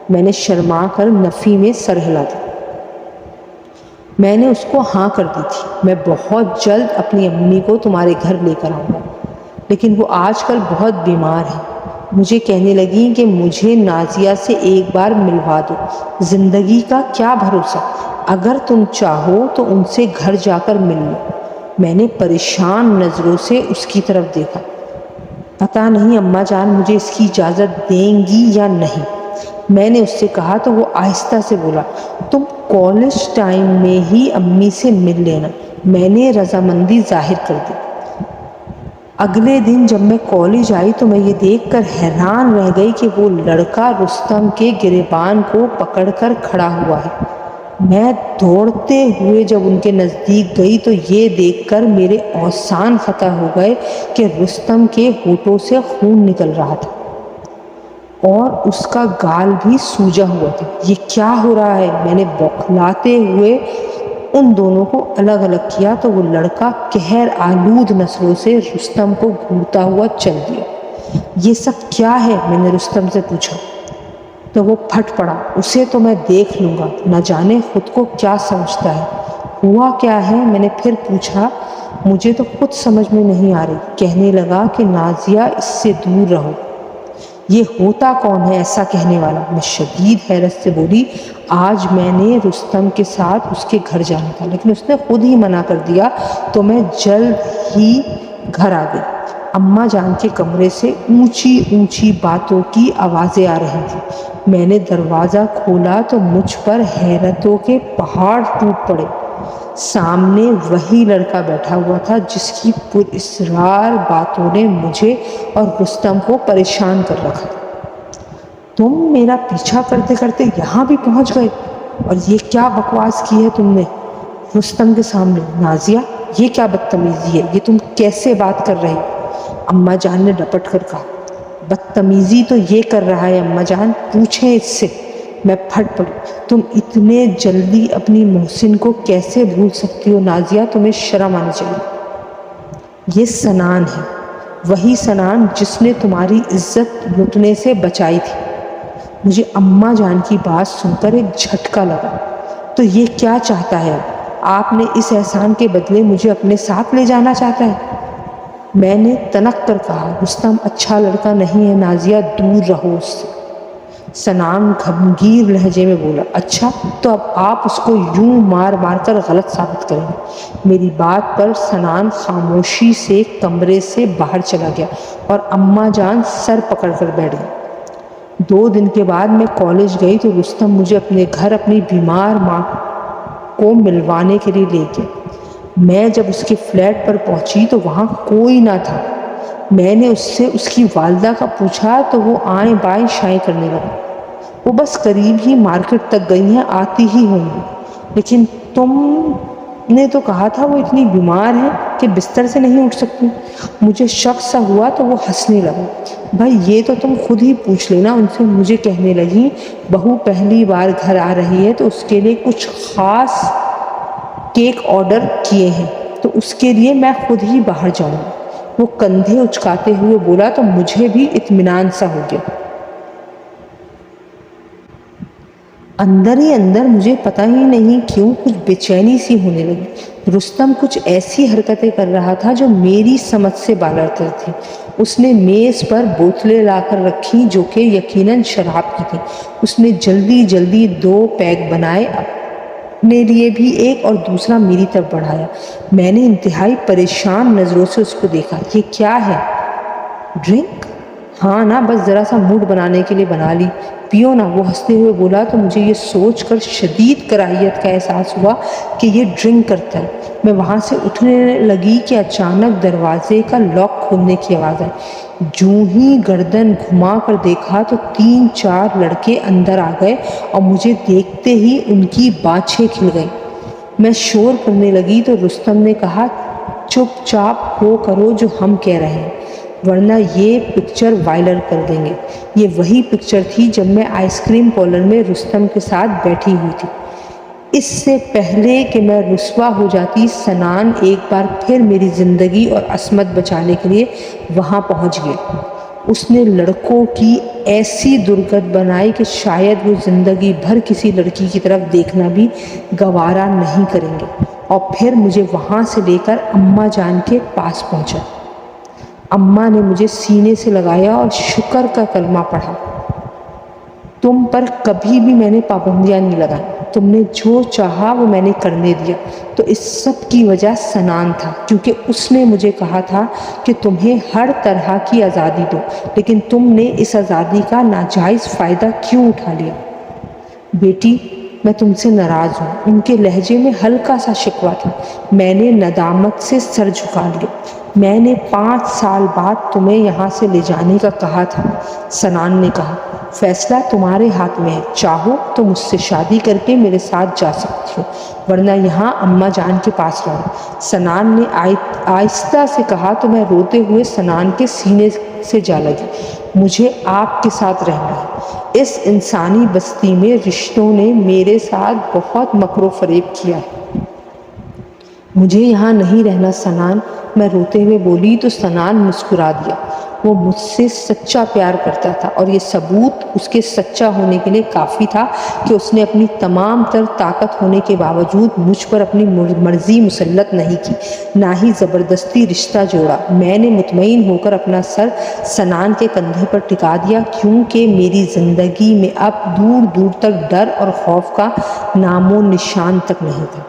میں نے شرما کر نفی میں سر ہلا دیا۔ میں نے اس کو ہاں کر دی تھی۔ میں بہت جلد اپنی امی کو تمہارے گھر لے کر آؤں گا، لیکن وہ آج کل بہت بیمار ہے۔ مجھے کہنے لگی کہ مجھے نازیہ سے ایک بار ملوا دو، زندگی کا کیا بھروسہ، اگر تم چاہو تو ان سے گھر جا کر مل لو۔ میں نے پریشان نظروں سے اس کی طرف دیکھا۔ پتہ نہیں اماں جان مجھے اس کی اجازت دیں گی یا نہیں، میں نے اس سے کہا تو وہ آہستہ سے بولا، تم کالج ٹائم میں ہی امی سے مل لینا۔ میں نے رضامندی ظاہر کر دی۔ اگلے دن جب میں کالج آئی تو میں یہ دیکھ کر حیران رہ گئی کہ وہ لڑکا رستم کے گریبان کو پکڑ کر کھڑا ہوا ہے۔ میں دوڑتے ہوئے جب ان کے نزدیک گئی تو یہ دیکھ کر میرے اوزان فتح ہو گئے کہ رستم کے ہونٹوں سے خون نکل رہا تھا اور اس کا گال بھی سوجا ہوا تھا۔ یہ کیا ہو رہا ہے؟ میں نے بوکھلاتے ہوئے ان دونوں کو الگ الگ کیا تو وہ لڑکا قہر آلود نظروں سے رستم کو گھورتا ہوا چل دیا۔ یہ سب کیا ہے؟ میں نے رستم سے پوچھا تو وہ پھٹ پڑا، اسے تو میں دیکھ لوں گا، نہ جانے خود کو کیا سمجھتا ہے۔ ہوا کیا ہے؟ میں نے پھر پوچھا۔ مجھے تو خود سمجھ میں نہیں آ رہی۔ کہنے لگا کہ نازیہ اس سے دور رہو۔ یہ ہوتا کون ہے ایسا کہنے والا؟ میں شدید حیرت سے بولی، آج میں نے رستم کے ساتھ اس کے گھر جانا تھا، لیکن اس نے خود ہی منع کر دیا تو میں جلد ہی گھر آ گئی۔ اماں جان کے کمرے سے اونچی اونچی باتوں کی آوازیں آ رہی تھیں۔ میں نے دروازہ کھولا تو مجھ پر حیرتوں کے پہاڑ ٹوٹ پڑے۔ سامنے وہی لڑکا بیٹھا ہوا تھا جس کی پراسرار باتوں نے مجھے اور رستم کو پریشان کر رکھا تھا۔ تم میرا پیچھا کرتے کرتے یہاں بھی پہنچ گئے، اور یہ کیا بکواس کی ہے تم نے رستم کے سامنے؟ نازیہ، یہ کیا بدتمیزی ہے؟ یہ تم کیسے بات کر رہی؟ اماں جان نے ڈپٹ کر کہا۔ بدتمیزی تو یہ کر رہا ہے اماں جان، پوچھیں اس سے۔ میں پھٹ پڑی۔ تم اتنے جلدی اپنی محسن کو کیسے بھول سکتی ہو نازیہ؟ تمہیں شرم آنی چاہیے۔ یہ سنان ہے، وہی سنان جس نے تمہاری عزت لٹنے سے بچائی تھی۔ مجھے اماں جان کی بات سن کر ایک جھٹکا لگا۔ تو یہ کیا چاہتا ہے اب؟ آپ نے اس احسان کے بدلے مجھے اپنے ساتھ لے جانا چاہتا ہے؟ میں نے تنک کر کہا، رستم اچھا لڑکا نہیں ہے نازیہ، دور رہو اس سے۔ سنان گھمگیر لہجے میں بولا، اچھا تو اب آپ اس کو یوں مار مار کر غلط ثابت کریں گے۔ میری بات پر سنان خاموشی سے کمرے سے باہر چلا گیا اور اماں جان سر پکڑ کر بیٹھ گئی۔ 2 دن کے بعد میں کالج گئی تو رستم مجھے اپنے گھر اپنی بیمار ماں کو ملوانے کے لیے لے گیا۔ میں جب اس کے فلیٹ پر پہنچی تو وہاں کوئی نہ تھا۔ میں نے اس سے اس کی والدہ کا پوچھا تو وہ آئیں بائیں شائیں کرنے لگا۔ وہ بس قریب ہی مارکیٹ تک گئی ہیں، آتی ہی ہوں گی، لیکن تم نے تو کہا تھا وہ اتنی بیمار ہیں کہ بستر سے نہیں اٹھ سکتی۔ مجھے شک سا ہوا تو وہ ہنسنے لگا۔ بھائی یہ تو تم خود ہی پوچھ لینا ان سے۔ مجھے کہنے لگی بہو پہلی بار گھر آ رہی ہے تو اس کے لیے کچھ خاص کیک آرڈر کیے ہیں تو اس کے لیے میں خود ہی باہر جاؤں گا۔ وہ کندھے اچکاتے ہوئے بولا تو مجھے بھی اطمینان سا ہو گیا۔ اندر ہی اندر مجھے پتہ ہی نہیں کیوں کچھ بے چینی سی ہونے لگی۔ رستم کچھ ایسی حرکتیں کر رہا تھا جو میری سمجھ سے بالاتر تھی۔ اس نے میز پر بوتلیں لا کر رکھی جو کہ یقیناً شراب کی تھیں۔ اس نے جلدی جلدی 2 پیگ بنائے، اپنے لیے بھی ایک اور دوسرا میری طرف بڑھایا۔ میں نے انتہائی پریشان نظروں سے اس کو دیکھا۔ یہ کیا ہے؟ ڈرنک؟ ہاں نا، بس ذرا سا موڈ بنانے کے لیے بنا لی، پیو نا۔ وہ ہنستے ہوئے بولا تو مجھے یہ سوچ کر شدید کراہیت کا احساس ہوا کہ یہ ڈرنک کرتا ہے۔ میں وہاں سے اٹھنے لگی کہ اچانک دروازے کا لاک کھولنے کی آواز آئی۔ جوں ہی گردن گھما کر دیکھا تو 3-4 لڑکے اندر آ گئے اور مجھے دیکھتے ہی ان کی بانچھیں کھل گئیں۔ میں شور کرنے لگی تو رستم نے کہا، چپ چاپ وہ کرو جو ہم کہہ رہے ہیں ورنہ یہ پکچر وائرل کر دیں گے۔ یہ وہی پکچر تھی جب میں آئس کریم پارلر میں رستم کے ساتھ بیٹھی ہوئی تھی۔ اس سے پہلے کہ میں رسوا ہو جاتی، سنان ایک بار پھر میری زندگی اور عصمت بچانے کے لیے وہاں پہنچ گیا۔ اس نے لڑکوں کی ایسی درگت بنائی کہ شاید وہ زندگی بھر کسی لڑکی کی طرف دیکھنا بھی گوارا نہیں کریں گے، اور پھر مجھے وہاں سے لے کر اماں جان کے پاس پہنچا۔ اماں نے مجھے سینے سے لگایا اور شکر کا کلمہ پڑھا۔ تم پر کبھی بھی میں نے پابندیاں نہیں لگائیں، تم نے جو چاہا وہ میں نے کرنے دیا۔ تو اس سب کی وجہ سنان تھا، کیونکہ اس نے مجھے کہا تھا کہ تمہیں ہر طرح کی آزادی دو، لیکن تم نے اس آزادی کا ناجائز فائدہ کیوں اٹھا لیا؟ بیٹی میں تم سے ناراض ہوں۔ ان کے لہجے میں ہلکا سا شکوہ تھا۔ میں نے ندامت سے سر جھکا لیا۔ میں نے 5 سال بعد تمہیں یہاں سے لے جانے کا کہا تھا، سنان نے کہا۔ فیصلہ تمہارے ہاتھ میں ہے، چاہو تو مجھ سے شادی کر کے میرے ساتھ جا سکتی ہو، ورنہ یہاں اماں جان کے پاس رہو۔ سنان نے آہستہ سے کہا تو میں روتے ہوئے سنان کے سینے سے جا لگی۔ مجھے آپ کے ساتھ رہنا ہے۔ اس انسانی بستی میں رشتوں نے میرے ساتھ بہت مکر و فریب کیا ہے۔ مجھے یہاں نہیں رہنا سنان، میں روتے ہوئے بولی تو سنان مسکرا دیا۔ وہ مجھ سے سچا پیار کرتا تھا اور یہ ثبوت اس کے سچا ہونے کے لیے کافی تھا کہ اس نے اپنی تمام تر طاقت ہونے کے باوجود مجھ پر اپنی مرضی مسلط نہیں کی، نہ ہی زبردستی رشتہ جوڑا۔ میں نے مطمئن ہو کر اپنا سر سنان کے کندھے پر ٹکا دیا، کیونکہ میری زندگی میں اب دور دور تک ڈر اور خوف کا نام و نشان تک نہیں تھا۔